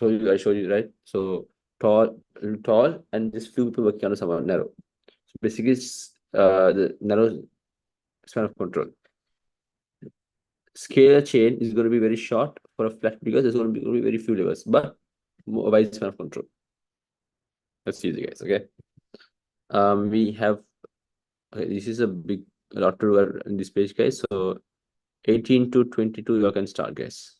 I showed you, right? So tall, and just few people working on someone narrow. So basically, it's the narrow span of control. Scalar chain is going to be very short for a flat because there's going to be very few levels, but more wide span of control. That's easy, guys. Okay. We have okay, this is a lot to do in this page, guys. So 18 to 22, you can start, guys.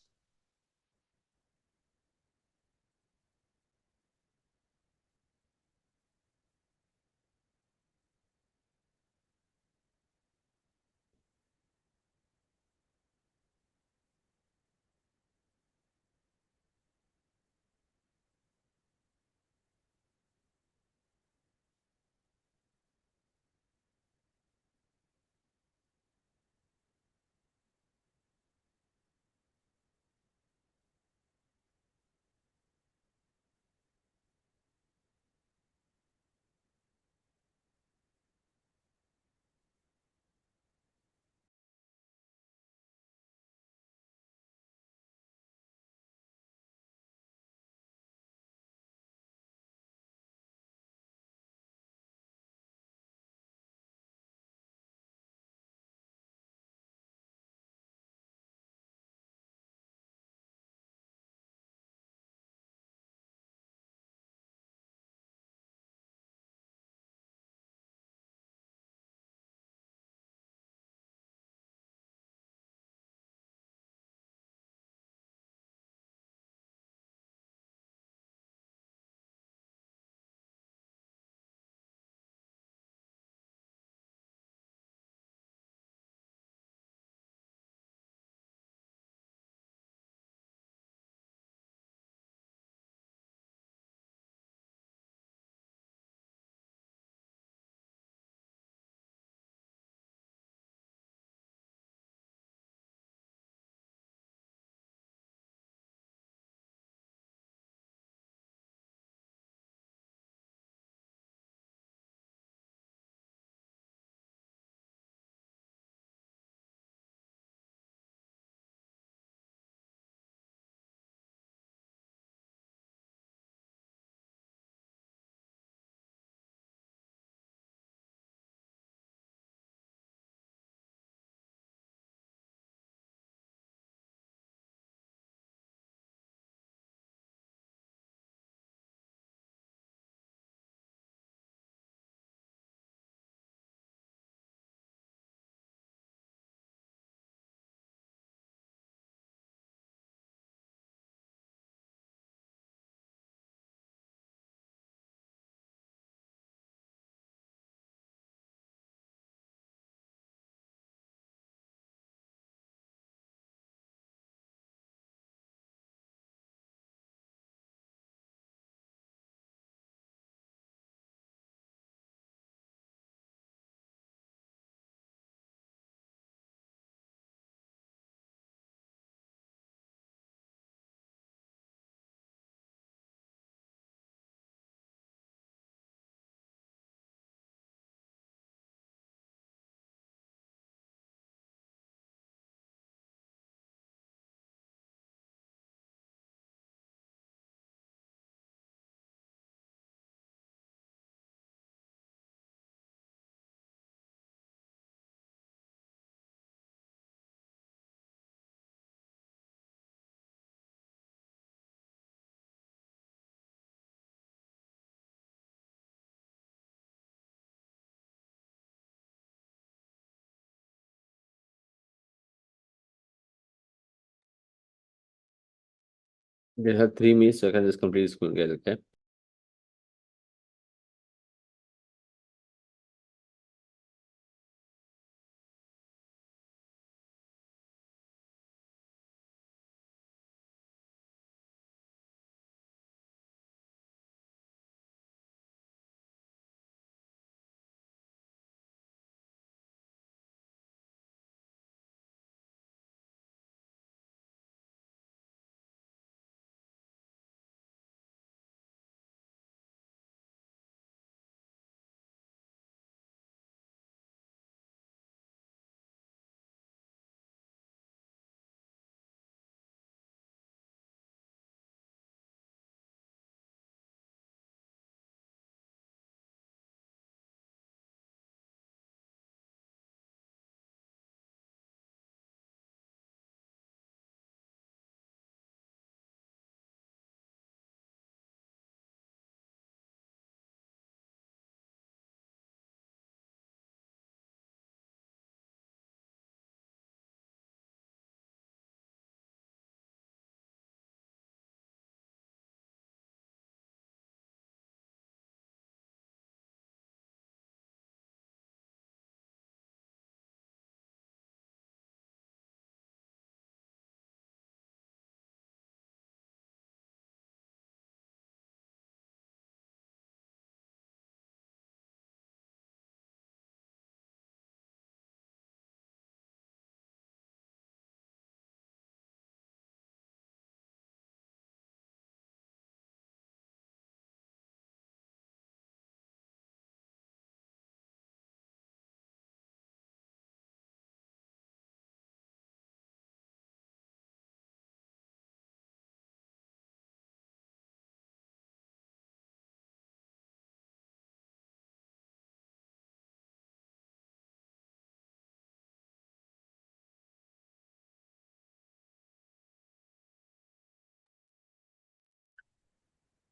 We have 3 minutes, so I can just complete this school, guys. Okay.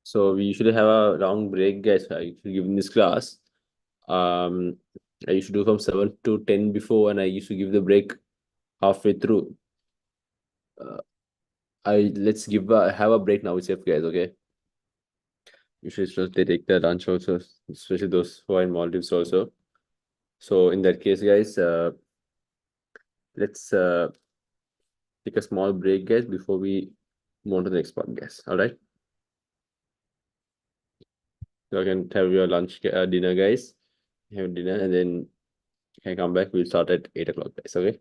So we usually have a long break, guys. I usually give in this class. Um, I used to do from 7 to 10 before, and I used to give the break halfway through. Uh, I let's have a break now itself, guys. Okay. Usually, so they take the lunch also, especially those who are in Maldives also. So in that case, guys, let's take a small break, guys, before we move on to the next part, guys. All right. So I can have your lunch, dinner, guys. Have dinner, and then you can come back. We'll start at 8 o'clock, guys. Okay.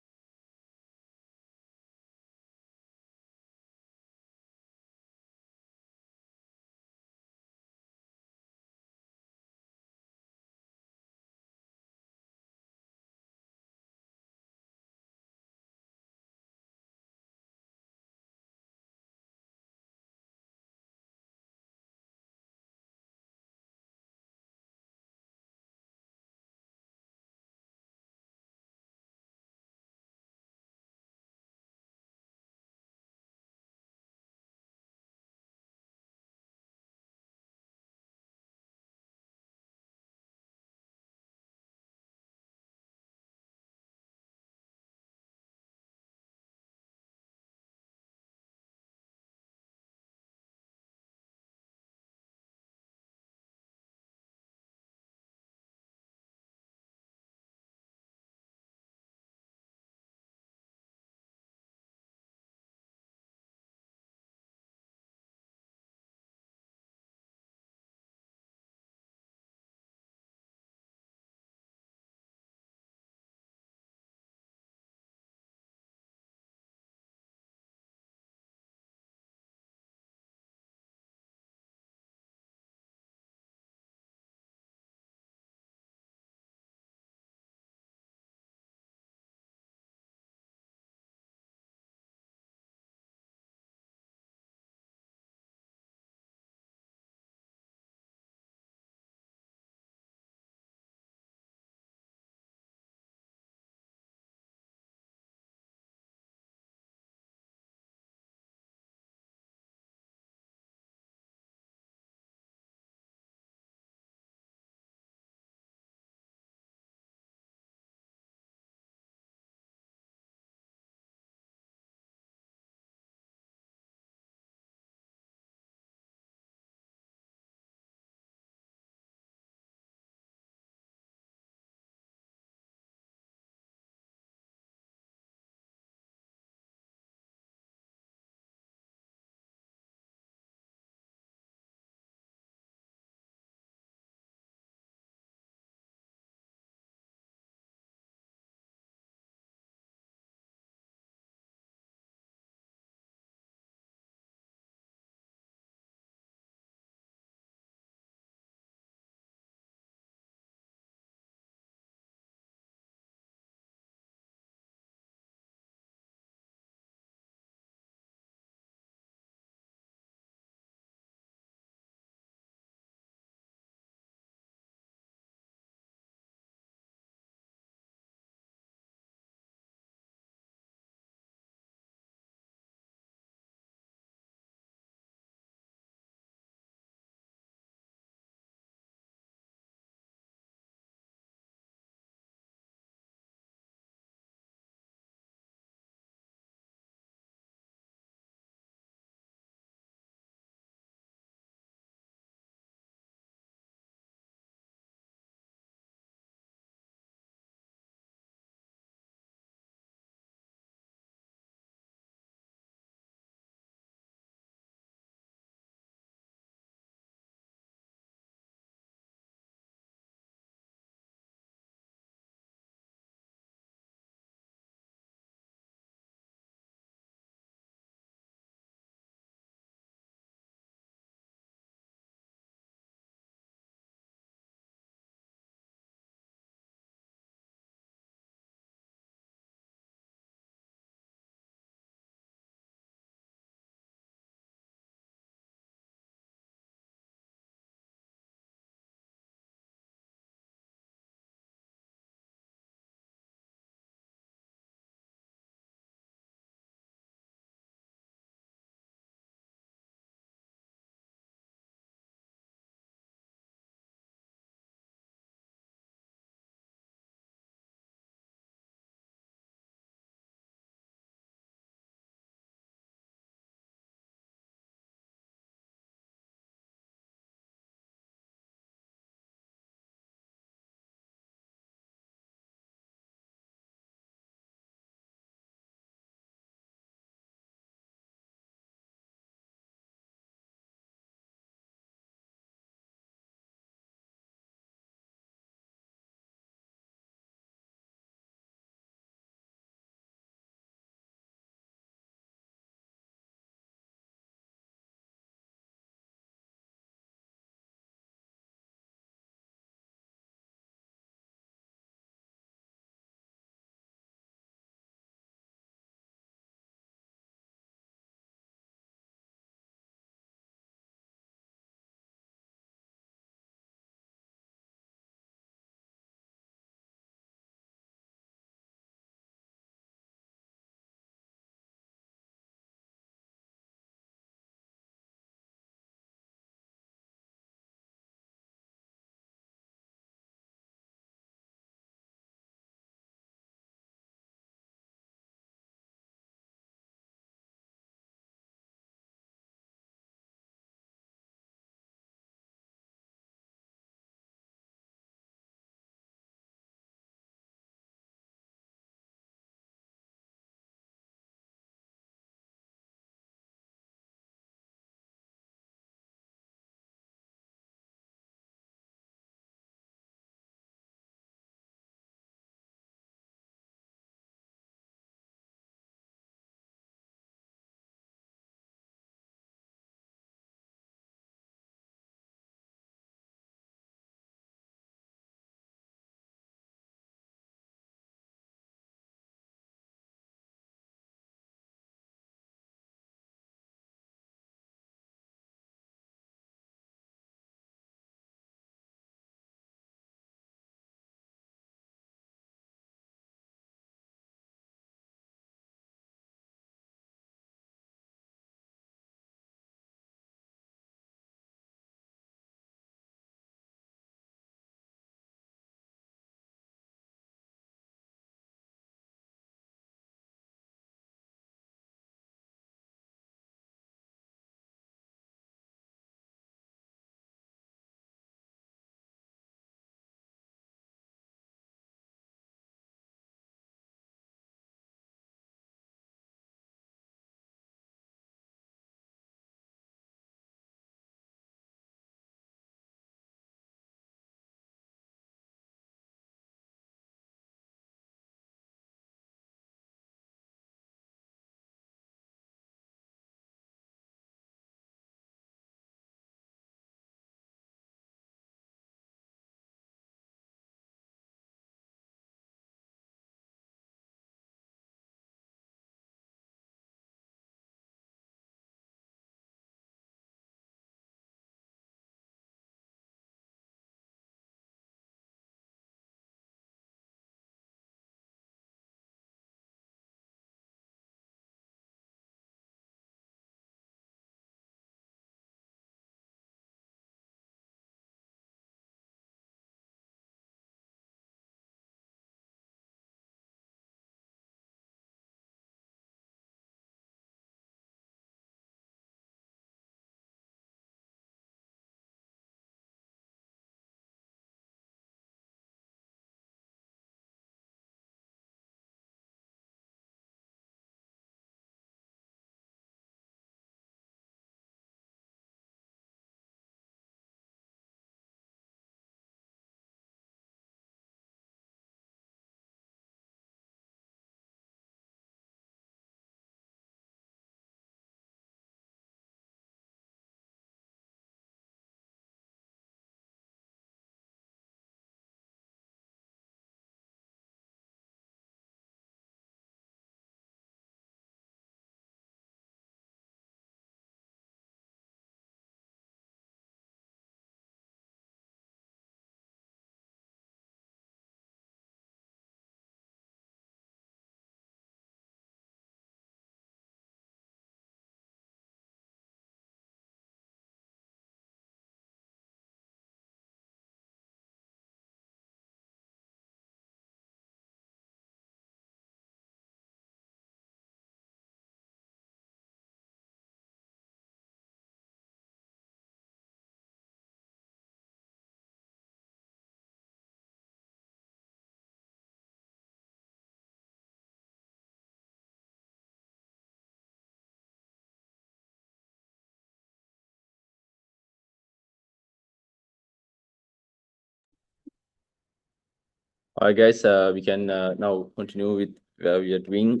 All right, guys, we can now continue with where we are doing.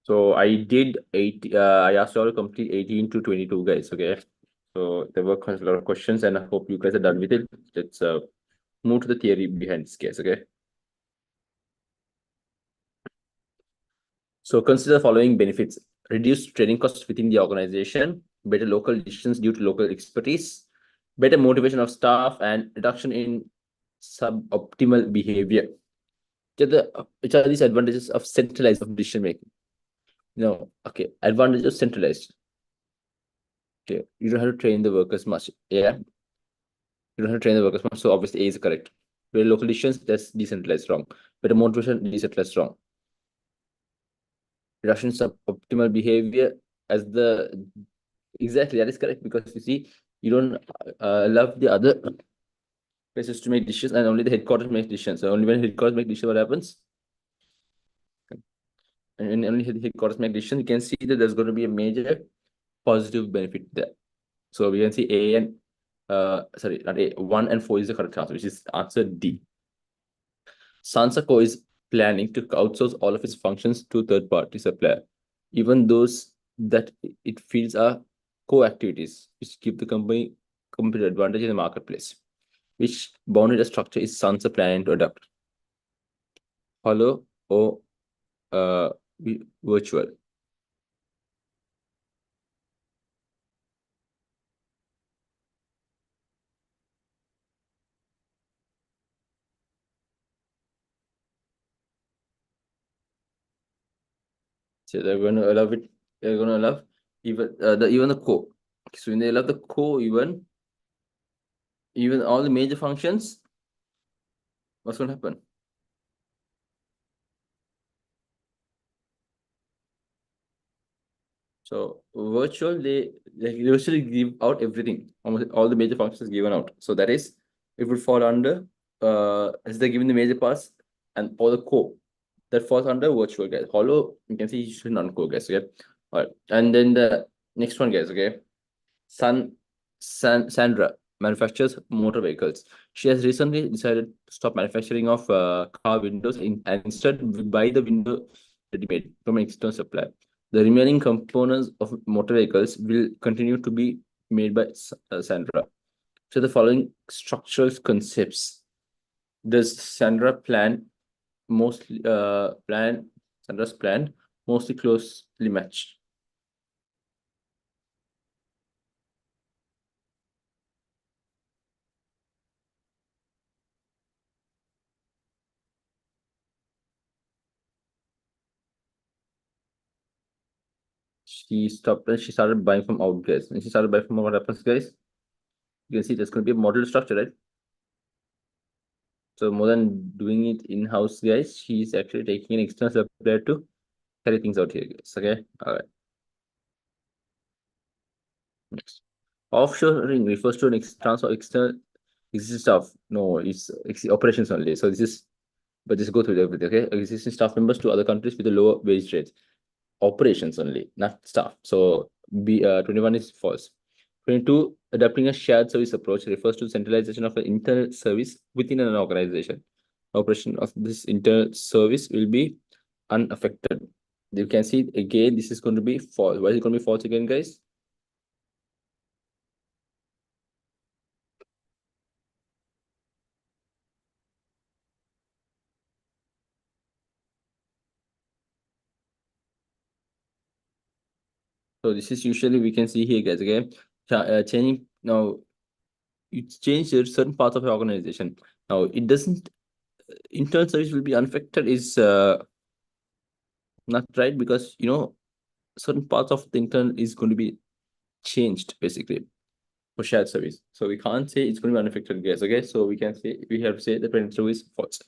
So I did I asked you all to complete 18 to 22, guys. Okay. So there were quite a lot of questions, and I hope you guys are done with it. Let's move to the theory behind this case. Okay. So consider the following benefits: reduced training costs within the organization, better local decisions due to local expertise, better motivation of staff, and reduction in suboptimal behavior. Which are these advantages of centralized decision making? No, okay. Advantage of centralized. Okay, you don't have to train the workers much. Yeah, you don't have to train the workers much. So obviously A is correct. Where local decisions, that's decentralized wrong. Better motivation, decentralized wrong. Reduction of optimal behavior as the exactly that is correct, because you see you don't love the other places to make decisions, and only the headquarters make decisions. So only when headquarters make decisions, what happens? And when only headquarters make decisions, you can see that there's going to be a major positive benefit there. So we can see A and sorry, not A, 1 and 4 is the correct answer, which is answer D. Sansaco is planning to outsource all of its functions to third-party supplier, even those that it feels are co-activities, which give the company competitive advantage in the marketplace. Which boundary structure is Sansa planning to adopt? Hollow or uh, virtual? So they're going to allow it. They're going to allow even the core. So when they allow the core, even all the major functions, what's going to happen? So virtual, they usually give out everything. Almost all the major functions given out. So that is, it would fall under as they're given the major parts and all the core. That falls under virtual, guys. Hollow, you can see usually non-core, guys. Okay. All right. And then the next one, guys. Okay. Sandra manufactures motor vehicles. She has recently decided to stop manufacturing of car windows and instead buy the window ready-made from an external supplier. The remaining components of motor vehicles will continue to be made by Sandra. So the following structural concepts does Sandra plan mostly Sandra's plan mostly closely match? She stopped and she started buying from out, guys. And she started buying from what happens, guys? You can see there's going to be a model structure, right? So more than doing it in-house, guys, she's actually taking an external supplier to carry things out here, guys. Okay. All right. Next. Offshoring refers to an transfer external existing staff. No, it's operations only. So this is, but just go through everything. Okay. Existing staff members to other countries with a lower wage rates. Operations only, not staff. So 21 is false. 22, adopting a shared service approach refers to centralization of an internal service within an organization. Operation of this internal service will be unaffected. You can see again, this is going to be false. Why is it going to be false again, guys? So this is usually we can see here, guys. Okay, changing now. It's changed certain parts of the organization. Now it doesn't. Internal service will be unaffected is not right, because certain parts of the internal is going to be changed basically for shared service. So we can't say it's going to be unaffected, guys. Okay, so we have to say the 22 is false.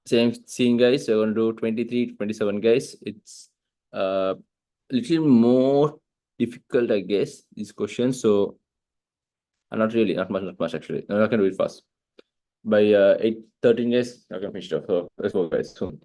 Same scene, guys. We're going to do 23, 27, guys. It's little more difficult, I guess, these questions. So not really, not much actually. I'm not gonna do it fast. By 8:13, guys, I'm gonna finish it off. So let's go, guys. Soon.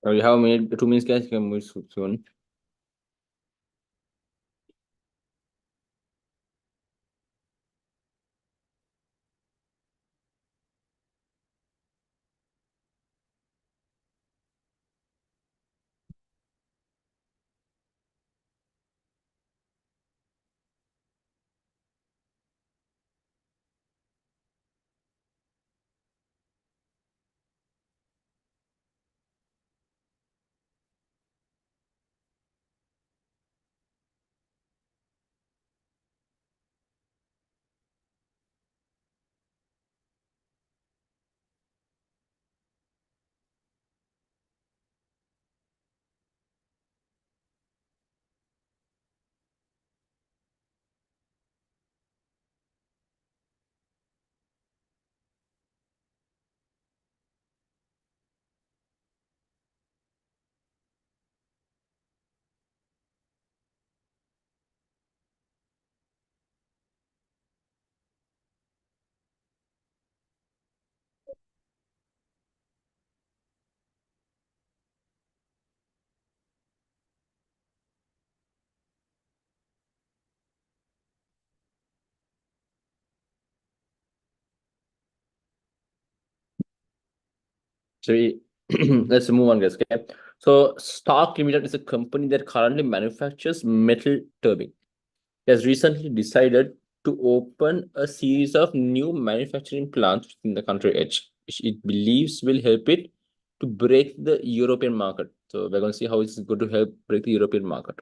You have a minute, 2 minutes, guys. You can move soon. So let's move on, guys. Okay. So Stark Limited is a company that currently manufactures metal turbine. It has recently decided to open a series of new manufacturing plants in the country edge, which it believes will help it to break the European market. So we're going to see how it's going to help break the European market.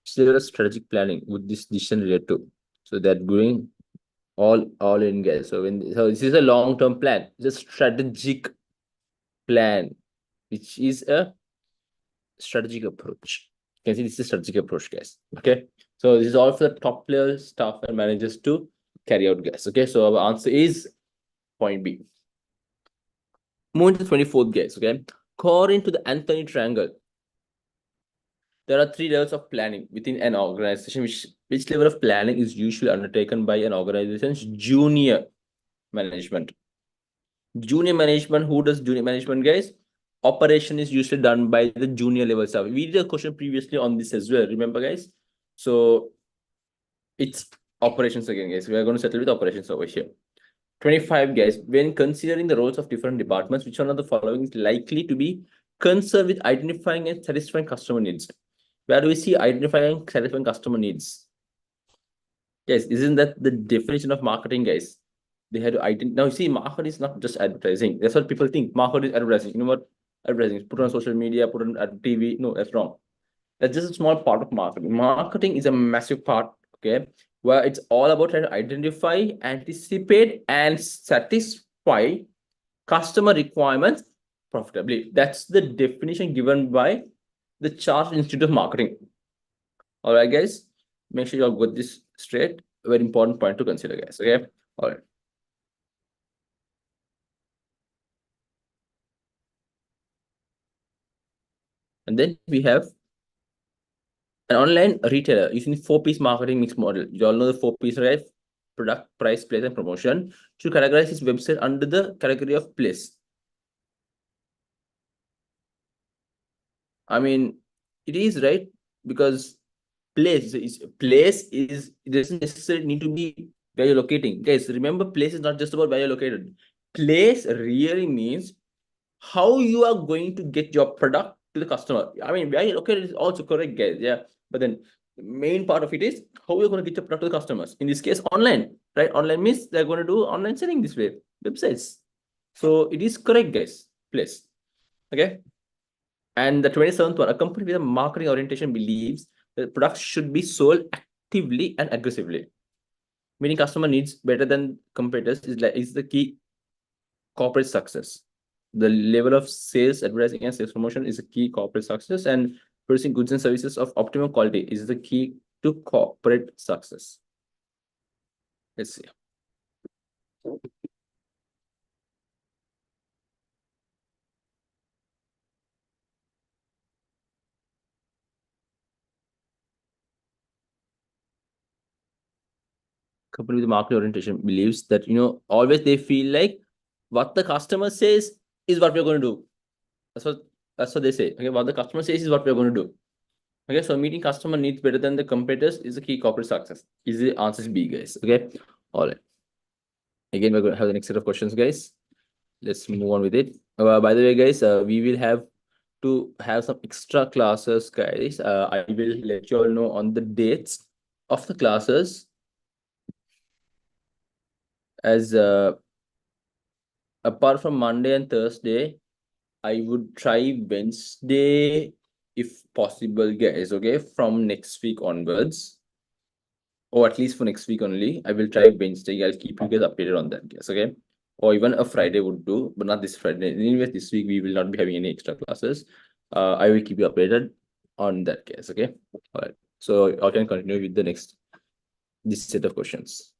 So there is strategic planning with this decision related to. So they're doing all in, guys. So this is a long term plan. It's a strategic plan, which is a strategic approach. You can see this is a strategic approach, guys. Okay. So this is all for the top players, staff, and managers to carry out, guys. Okay. So our answer is point B. Moving to the 24th, guys. Okay. According to the Anthony Triangle, there are 3 levels of planning within an organization. Which level of planning is usually undertaken by an organization's junior management? Junior management. Who does junior management, guys? Operation is usually done by the junior level staff. We did a question previously on this as well. Remember, guys? So it's operations again, guys. We are going to settle with operations over here. 25, guys. When considering the roles of different departments, which one of the following is likely to be concerned with identifying and satisfying customer needs? Where do we see identifying and satisfying customer needs? Yes, isn't that the definition of marketing, guys? They had to identify. Now, you see, market is not just advertising. That's what people think. Market is advertising. You know what? Advertising is put on social media, put on TV. No, that's wrong. That's just a small part of marketing. Marketing is a massive part, okay, where it's all about trying to identify, anticipate, and satisfy customer requirements profitably. That's the definition given by the Chartered Institute of Marketing. All right, guys, make sure you all got this straight. Very important point to consider, guys. Okay, all right. And then we have an online retailer using the 4 P's marketing mix model. You all know the 4 P's, right? Product, price, place, and promotion. Should categorize his website under the category of place. I mean, it is right, because place is it doesn't necessarily need to be where you're locating. Guys, remember, place is not just about where you're located. Place really means how you are going to get your product to the customer. I mean, where you're located is also correct, guys. Yeah. But then the main part of it is how you're going to get your product to the customers. In this case, online, right? Online means they're going to do online selling this way, websites. So it is correct, guys. Place. Okay. And the 27th one, a company with a marketing orientation believes that products should be sold actively and aggressively. Meaning customer needs better than competitors is the key corporate success. The level of sales, advertising, and sales promotion is a key corporate success, and producing goods and services of optimum quality is the key to corporate success. Let's see. Company with market orientation believes that, always they feel like what the customer says is what we're going to do. That's what That's what they say. Okay, what the customer says is what we're going to do. Okay, so meeting customer needs better than the competitors is the key corporate success. Is the answer is B, guys. Okay, all right. Again, we're going to have the next set of questions, guys. Let's move on with it. By the way, guys, we will have to have some extra classes, guys. I will let you all know on the dates of the classes, as apart from Monday and Thursday, I would try Wednesday if possible, guys. Okay, from next week onwards, or at least for next week only. I will try Wednesday. I'll keep you guys updated on that, guys. Okay, or even a Friday would do, but not this Friday. Anyway, this week we will not be having any extra classes. I will keep you updated on that, guys. Okay, all right. So I can continue with the next this set of questions.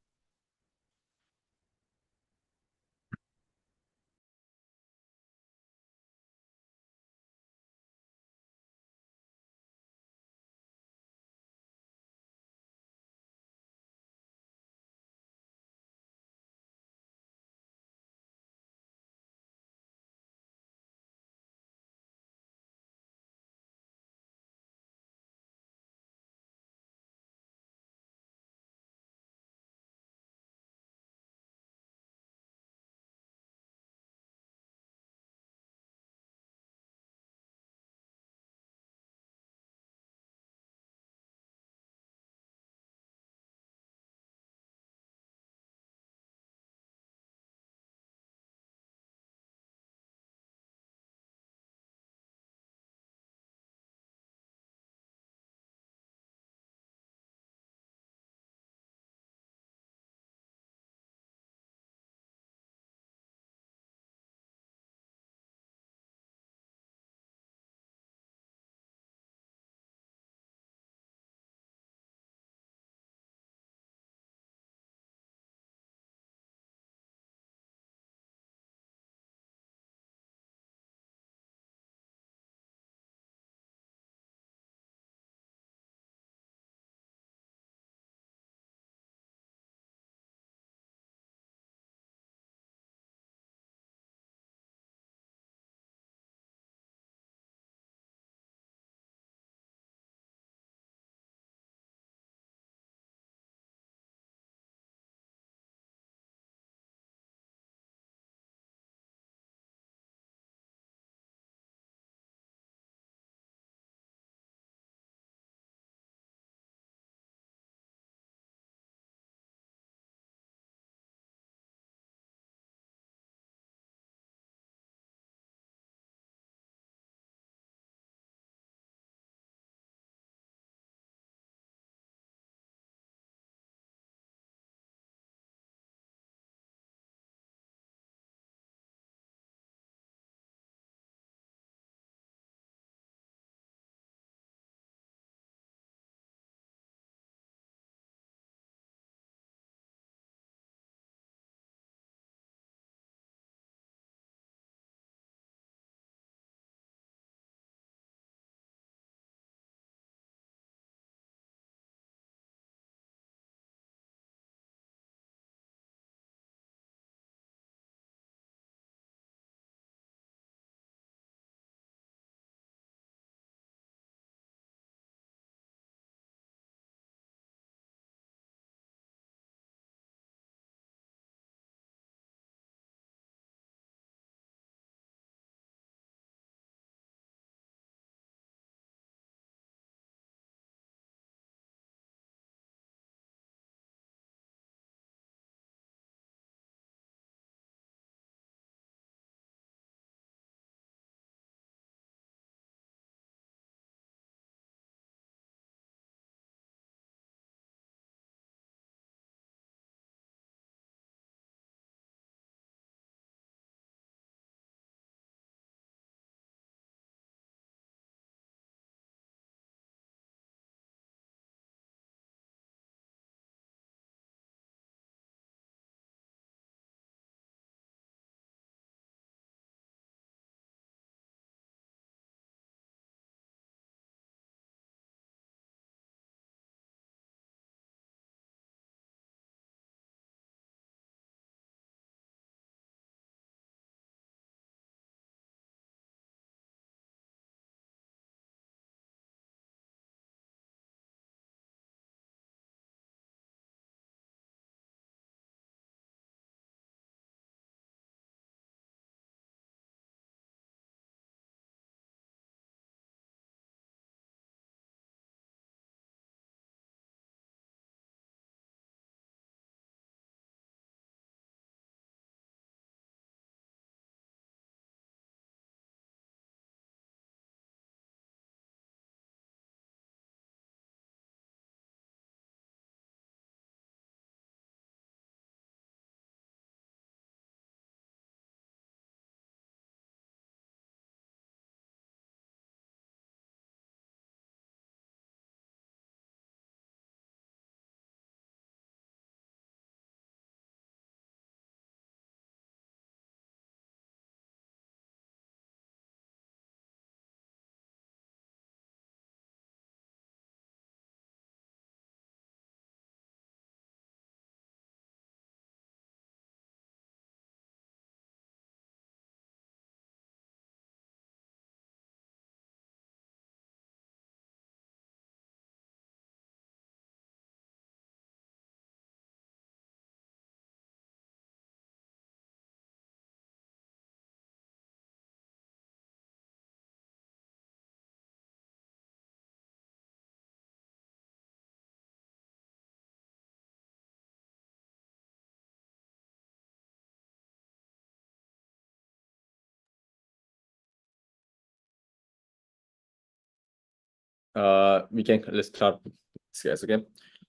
Let's start this guys, okay?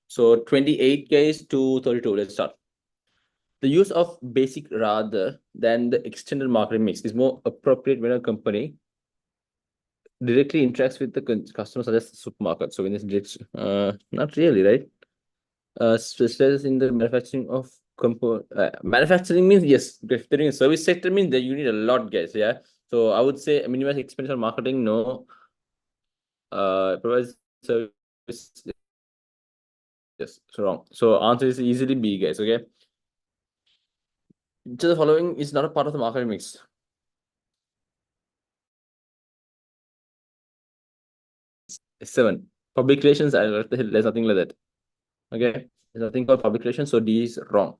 So 28 guys to 32, let's start. The use of basic rather than the extended marketing mix is more appropriate when a company directly interacts with the customers such as supermarket. So when it's not really, right? Specializes in the manufacturing of manufacturing means yes, if they're in a service sector means that you need a lot, guys. Yeah. So I would say minimize expense on marketing, no. Provides service. Yes, so wrong. So answer is easily B, guys. Okay. So the following is not a part of the marketing mix. 7. Public relations, there's nothing like that. Okay. There's nothing called public relations, so D is wrong.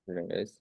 Okay, guys.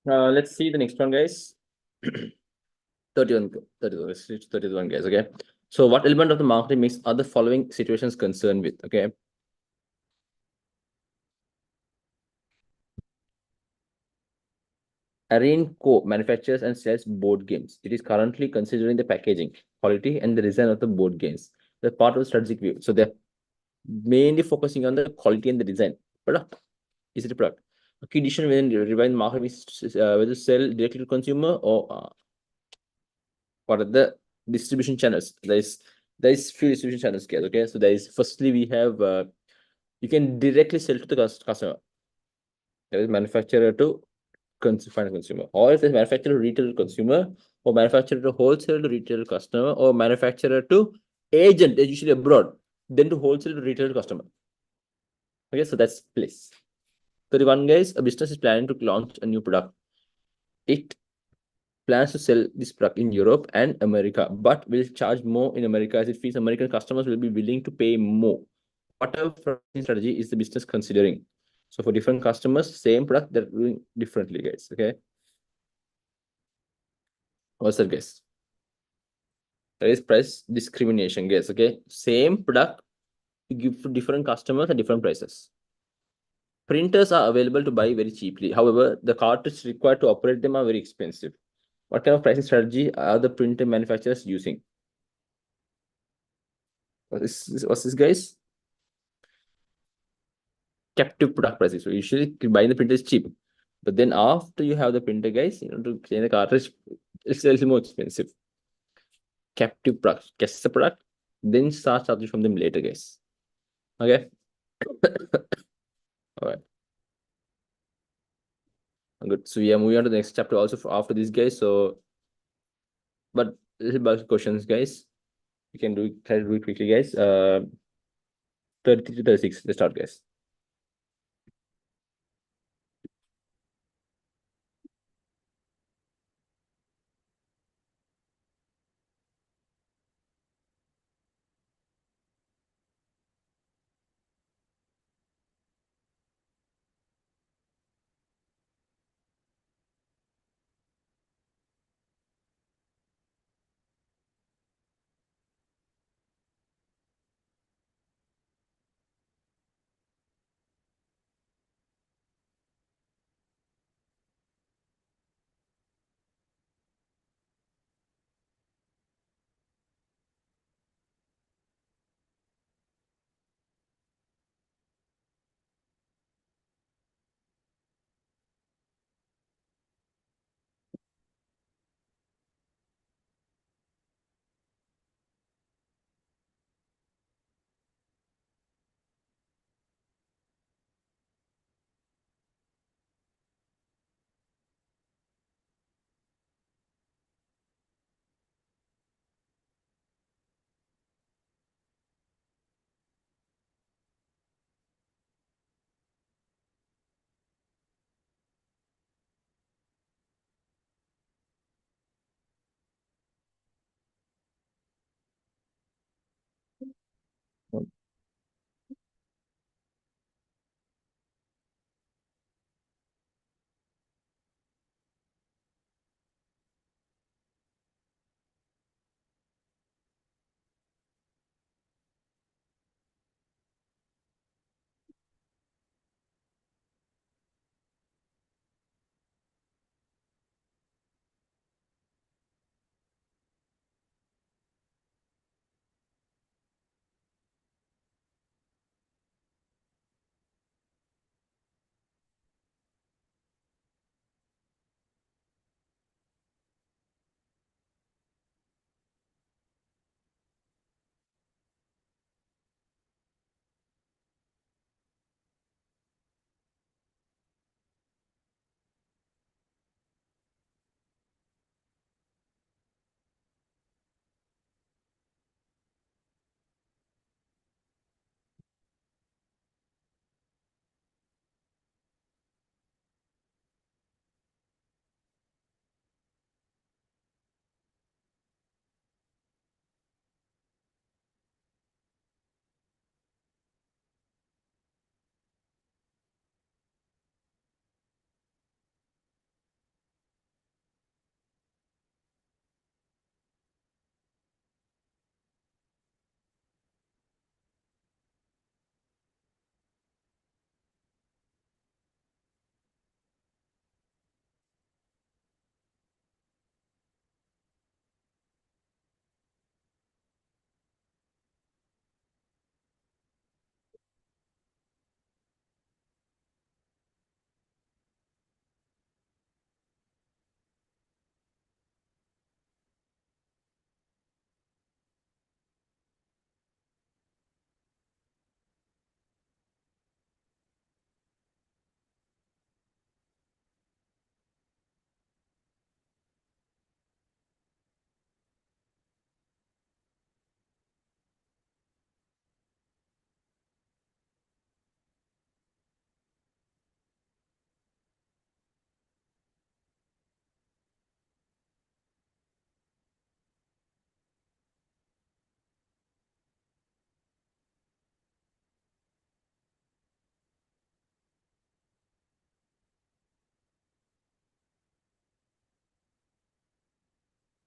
Let's see the next one, guys. 31, 31, let's reach 31, guys. Okay. So what element of the marketing mix are the following situations concerned with? Okay. Arene Co. manufactures and sells board games. It is currently considering the packaging, quality, and the design of the board games. The part of the strategic view. So they're mainly focusing on the quality and the design. Product. Is it a product? A key decision when revive marketing is whether sell directly to consumer or what are the distribution channels. There is few distribution channels, guys. Okay. So there is firstly we have you can directly sell to the customer. There is manufacturer to final consumer, or if it's manufacturer to retail to consumer, or manufacturer to wholesale to retail customer, or manufacturer to agent, usually abroad, then to wholesale to retail customer. Okay, so that's place. 31, guys, a business is planning to launch a new product. It plans to sell this product in Europe and America, but will charge more in America as it feels American customers will be willing to pay more. Whatever pricing strategy is the business considering? So for different customers, same product, they're doing differently, guys. Okay. What's that, guys? There is price discrimination, guys. Okay. Same product, you give to different customers at different prices. Printers are available to buy very cheaply. However, the cartridges required to operate them are very expensive. What kind of pricing strategy are the printer manufacturers using? What's this, guys? Captive product pricing. So usually buying the printer is cheap, but then after you have the printer, guys, to clean the cartridge, it's a little more expensive. Captive product, guess the product, then start charging from them later, guys. Okay. All right. Good. So we are moving on to the next chapter also for after this, guys. So, but this is about questions, guys. We can try to do it quickly, guys. 33 to 36. Let's start, guys.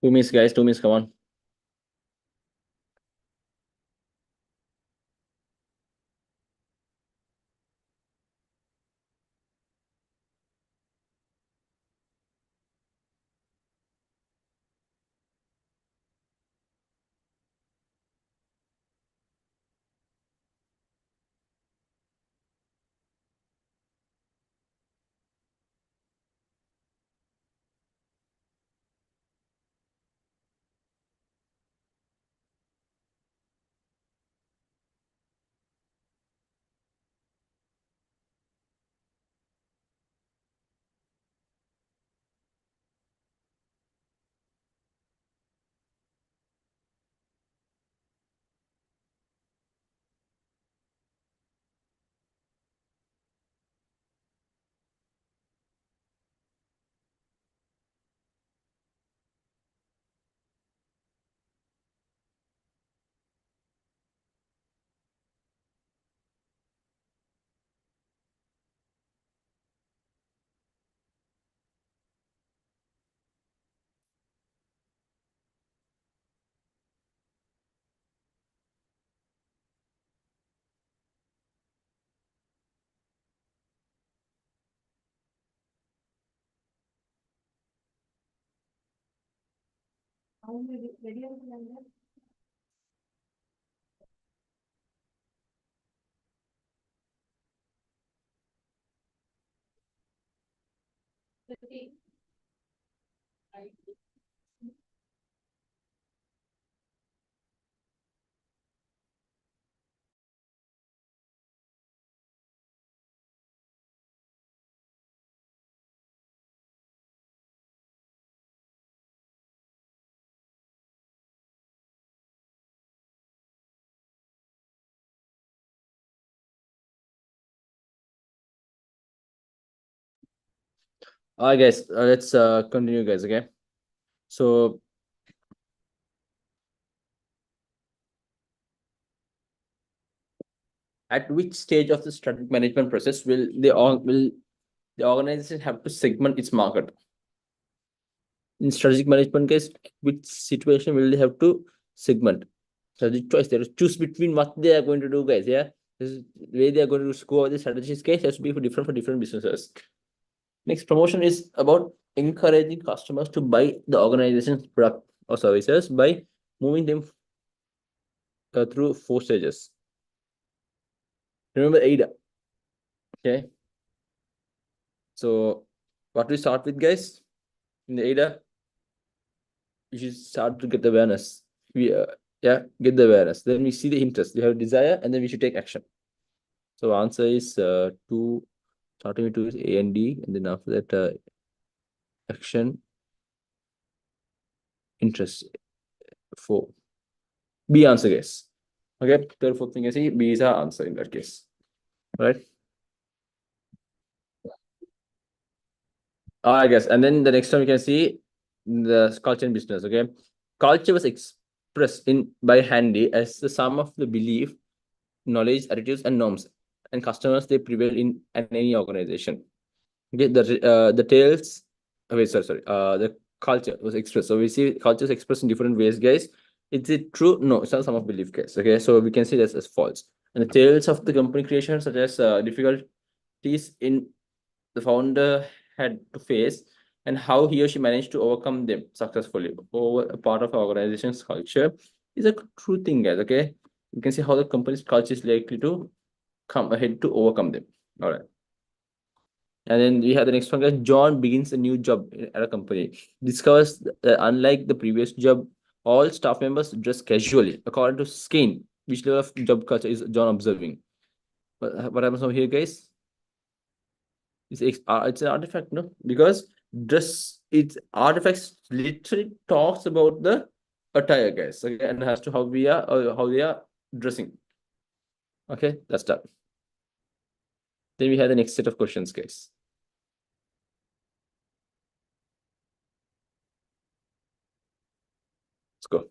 2 minutes, guys. 2 minutes. Come on. All right, guys. Let's continue, guys. Okay. So at which stage of the strategic management process will the organization have to segment its market? In strategic management case, which situation will they have to segment? Strategic choice. They have to choose between what they are going to do, guys. Yeah, this is the way they are going to score the strategic case has to be for different businesses. Next, promotion is about encouraging customers to buy the organization's product or services by moving them through 4 stages. Remember AIDA. Okay. So what we start with, guys, in the AIDA, you should start to get the awareness. We get the awareness. Then we see the interest. We have a desire, and then we should take action. So answer is two. Starting with two is A and D, and then after that action, interest. 4. B answer, guys. Okay, third, fourth thing you see, B is our answer in that case. Right? I guess. And then the next one we can see the culture in business. Okay. Culture was expressed in by Handy as the sum of the belief, knowledge, attitudes, and norms, and customers they prevail in any organization. Okay, the tales. Wait, sorry. The culture was expressed. So we see culture is expressed in different ways, guys. Is it true? No, it's not some of belief, guys. Okay, so we can see this as false. And the tales of the company creation, such as difficulties in the founder had to face and how he or she managed to overcome them successfully over a part of our organization's culture is a true thing, guys. Okay, you can see how the company's culture is likely to come ahead to overcome them. All right. And then we have the next one, guys. John begins a new job at a company. Discovers that unlike the previous job, all staff members dress casually. According to Skane, which level of job culture is John observing? What happens over here, guys? It's an artifact, no? Because it's artifacts literally talks about the attire, guys. Okay, and as to how we are how they are dressing. Okay, that's that. Then we have the next set of questions, guys. Let's go.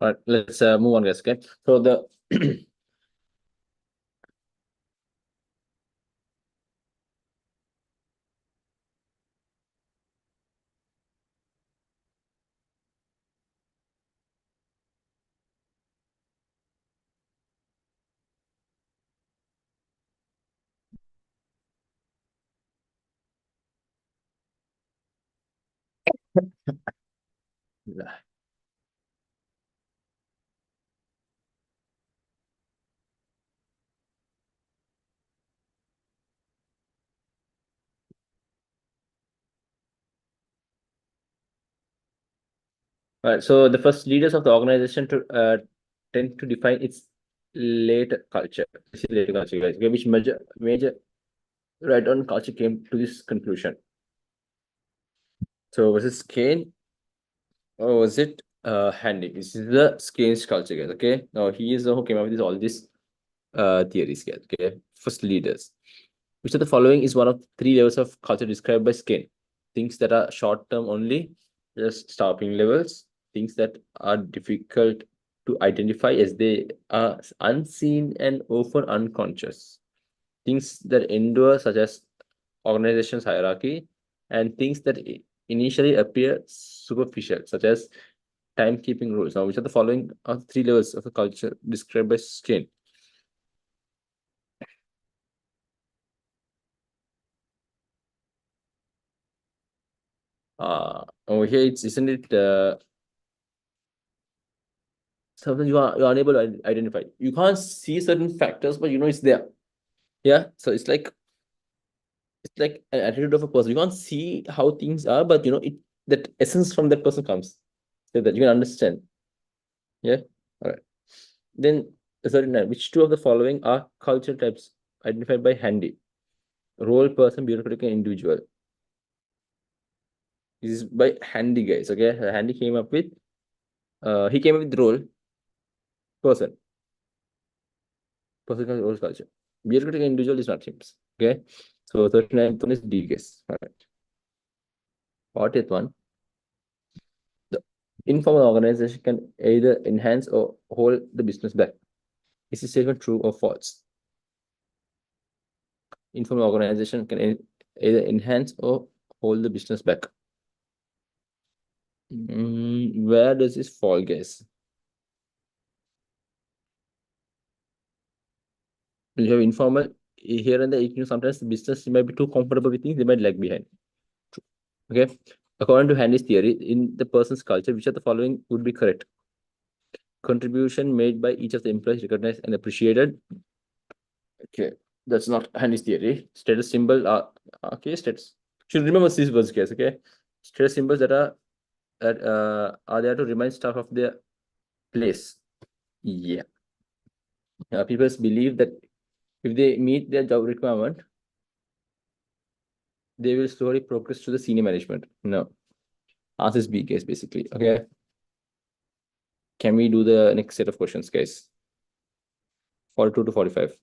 All right, let's move on, guys. Okay, so the all right, so the first leaders of the organization to tend to define its later culture. This is later culture, guys. Okay, which major right on culture came to this conclusion. So was it Kane or was it Handy? This is the Kane's culture, guys. Okay, now he is the who came up with all these theories, guys. Okay, first leaders. Which of the following is one of three levels of culture described by Skene? Things that are short term only, just stopping levels, things that are difficult to identify as they are unseen and often unconscious, things that endure, such as organization's hierarchy, and things that initially appear superficial, such as timekeeping rules. Now, which of the following are three levels of a culture described by Skene? Over here, it's isn't it something you're unable to identify. You can't see certain factors, but you know it's there. Yeah. So it's like an attitude of a person. You can't see how things are, but you know it that essence from that person comes. So that you can understand. Yeah. All right. Then 39. Which two of the following are culture types identified by Handy? Role, person, bureaucratic, and individual. This is by Handy, guys. Okay. Handy came up with he came up with role, person. Person role culture. Bureaucratic and individual is not him. Okay. So 39th one is D, guys. All right. 40th one, the informal organization can either enhance or hold the business back. Is this statement true or false? Informal organization can either enhance or hold the business back. Where does this fall, guys? When you have informal here and there, you know, sometimes the business might be too comfortable with things, they might lag behind. Okay. According to Handy's theory, in the person's culture, which of the following would be correct? Contribution made by each of the employees recognized and appreciated. Okay, that's not Handy's theory. Status symbol are okay. Status should remember these words, guys. Okay, status symbols that are there to remind staff of their place. Yeah, people believe that if they meet their job requirement, they will slowly progress to the senior management. No, answer is B, guys. Basically, okay. Can we do the next set of questions, guys? 42 to 45.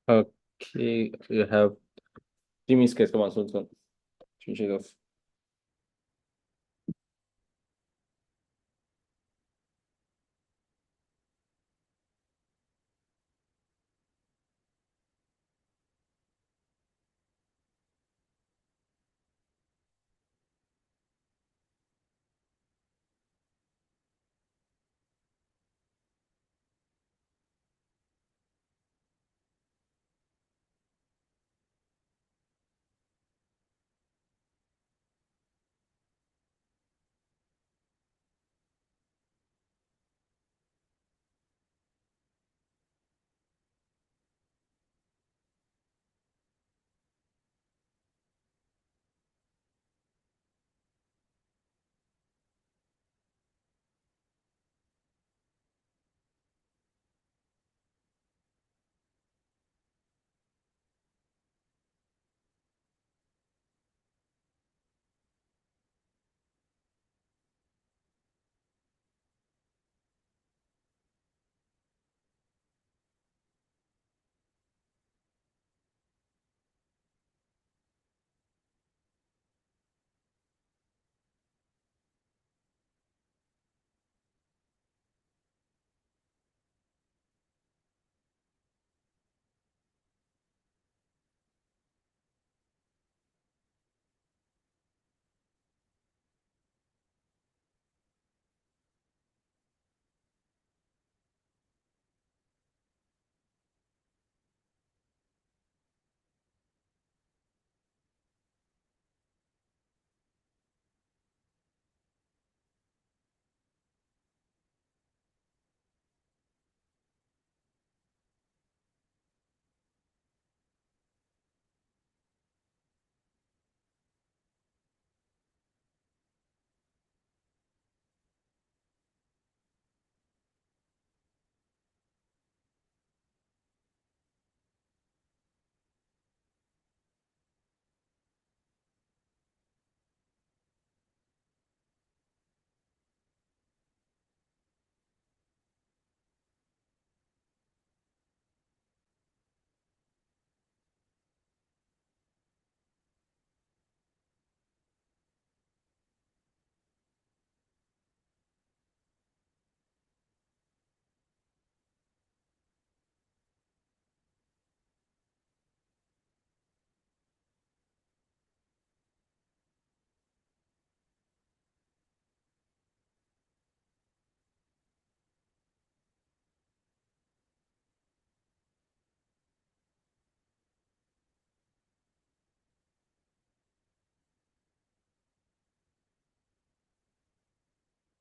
Okay, you have 3 minutes, guys. Come on, soon. Finish it off.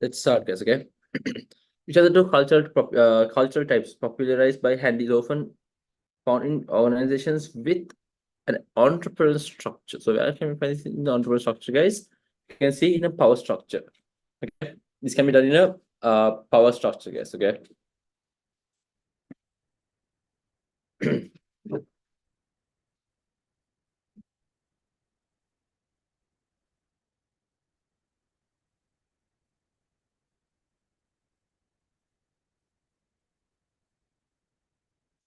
Let's start, guys. Okay. Which are the two cultural types popularized by hand is often found in organizations with an entrepreneurial structure. So where can we find this in the entrepreneurial structure, guys? You can see in a power structure. Okay, this can be done in a power structure, guys. Okay.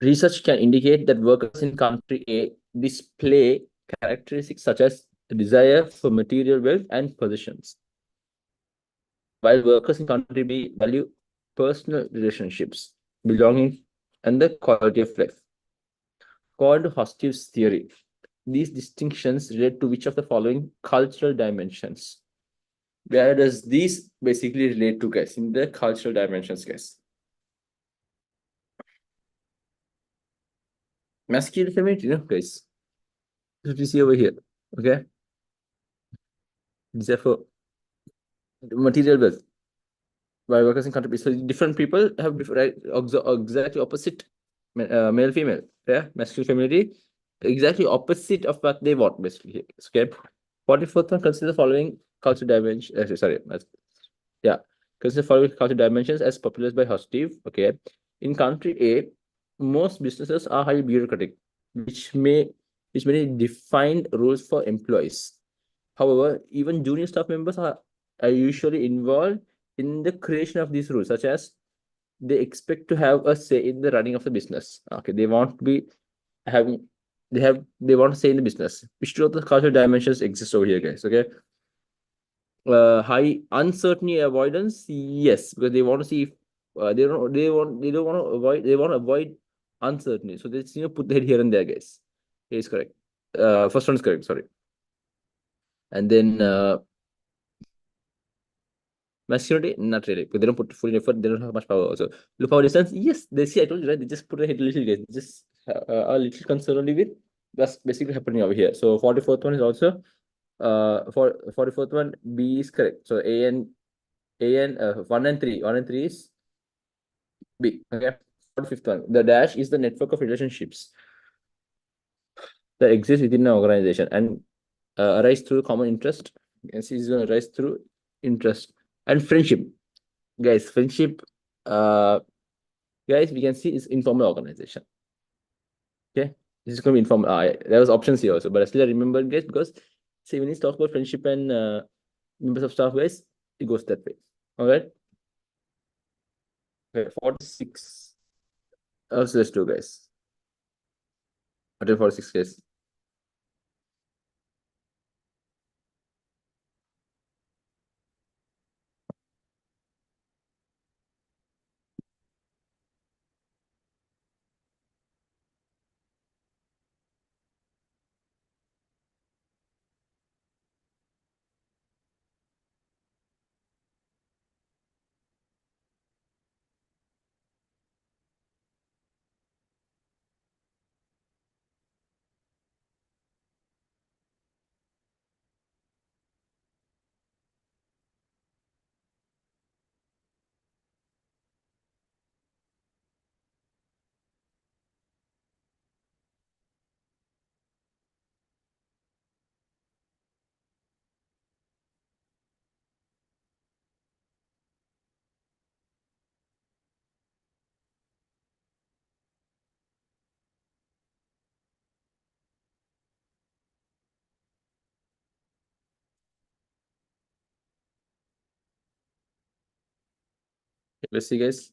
Research can indicate that workers in country A display characteristics such as a desire for material wealth and possessions, while workers in country B value personal relationships, belonging, and the quality of life. Called Hostive's theory, these distinctions relate to which of the following cultural dimensions? Where does these basically relate to, guys? In the cultural dimensions, guys. Masculine, femininity, no, guys. What you see over here, okay? Therefore, material wealth. By workers in country, so different people have different, exactly opposite, male, female, yeah, masculine, femininity, exactly opposite of what they want, basically. Okay. 44th one, consider the following cultural dimension. Sorry, yeah, consider the following cultural dimensions as popularized by Hostive. Okay, in country A, most businesses are highly bureaucratic, which may define rules for employees. However, even junior staff members are usually involved in the creation of these rules, such as they expect to have a say in the running of the business. Okay, they want to be having they want to say in the business. Which two of the cultural dimensions exist over here, guys? Okay. High uncertainty avoidance, yes, because they want to see if they don't want to avoid they want to avoid uncertainty. So they put the head here and there, guys. It is correct. First one is correct, sorry. And then masculinity, not really, because they don't put full effort, they don't have much power also. Look power distance, yes, they see, I told you, right? They just put a head a little, guys. Just a little concern only with that's basically happening over here. So 44th one is also for 44th one, B is correct. So one and three is B. Okay. 45th one. The dash is the network of relationships that exist within an organization and arise through common interest. You can see it's going to arise through interest and friendship. Guys, friendship, guys, we can see is informal organization. Okay. This is going to be informal. There was options here also, but I still remember, guys, because see, when you talk about friendship and members of staff, guys, it goes that way. All right. Okay, 46. Also, let's do, guys. Until 46, guys. Let's see, guys.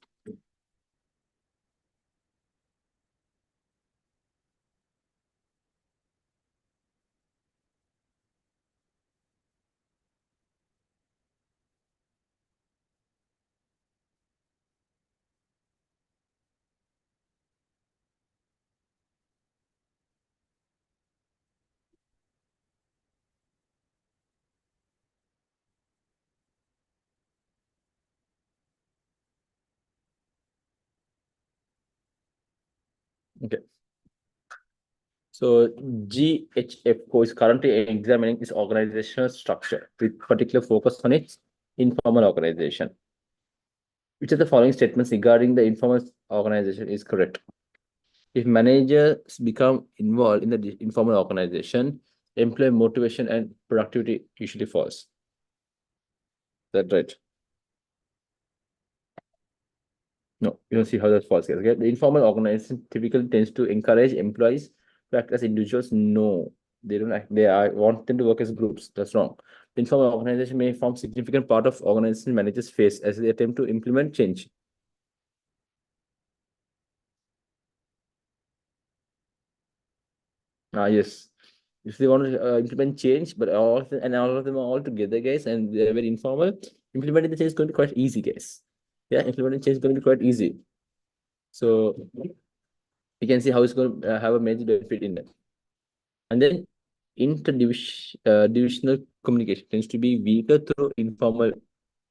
Okay. So GHFO is currently examining its organizational structure with particular focus on its informal organization. Which of the following statements regarding the informal organization is correct? If managers become involved in the informal organization, employee motivation and productivity usually falls. That's right. No, you don't see how that's false. Okay? The informal organization typically tends to encourage employees to act as individuals. No, they don't act, want them to work as groups. That's wrong. The informal organization may form significant part of organization managers face as they attempt to implement change. Yes. If they want to implement change, but all of them are all together, guys, and they're very informal, implementing the change is going to be quite easy, guys. Yeah, implementing change is going to be quite easy. So you can see how it's going to have a major benefit in that. And then divisional communication tends to be weaker through informal.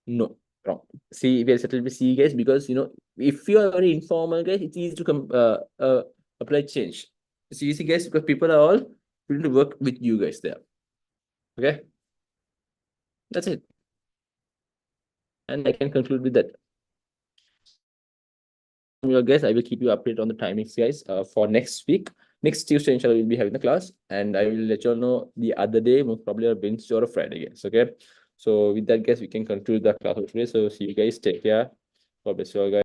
No, wrong. See, we are settled with C, guys, because if you are very informal, guys, it's easy to apply change. It's easy, guys, because people are all willing to work with you guys there. Okay, that's it. And I can conclude with that. Your guys, I will keep you updated on the timings, guys, for next week. Next Tuesday, inshallah, we'll be having the class, and I will let you all know the other day, most probably on Wednesday or a Friday, guys. Okay. So with that, guys, we can conclude the class for today. So see you guys. Take care. God bless you all, guys.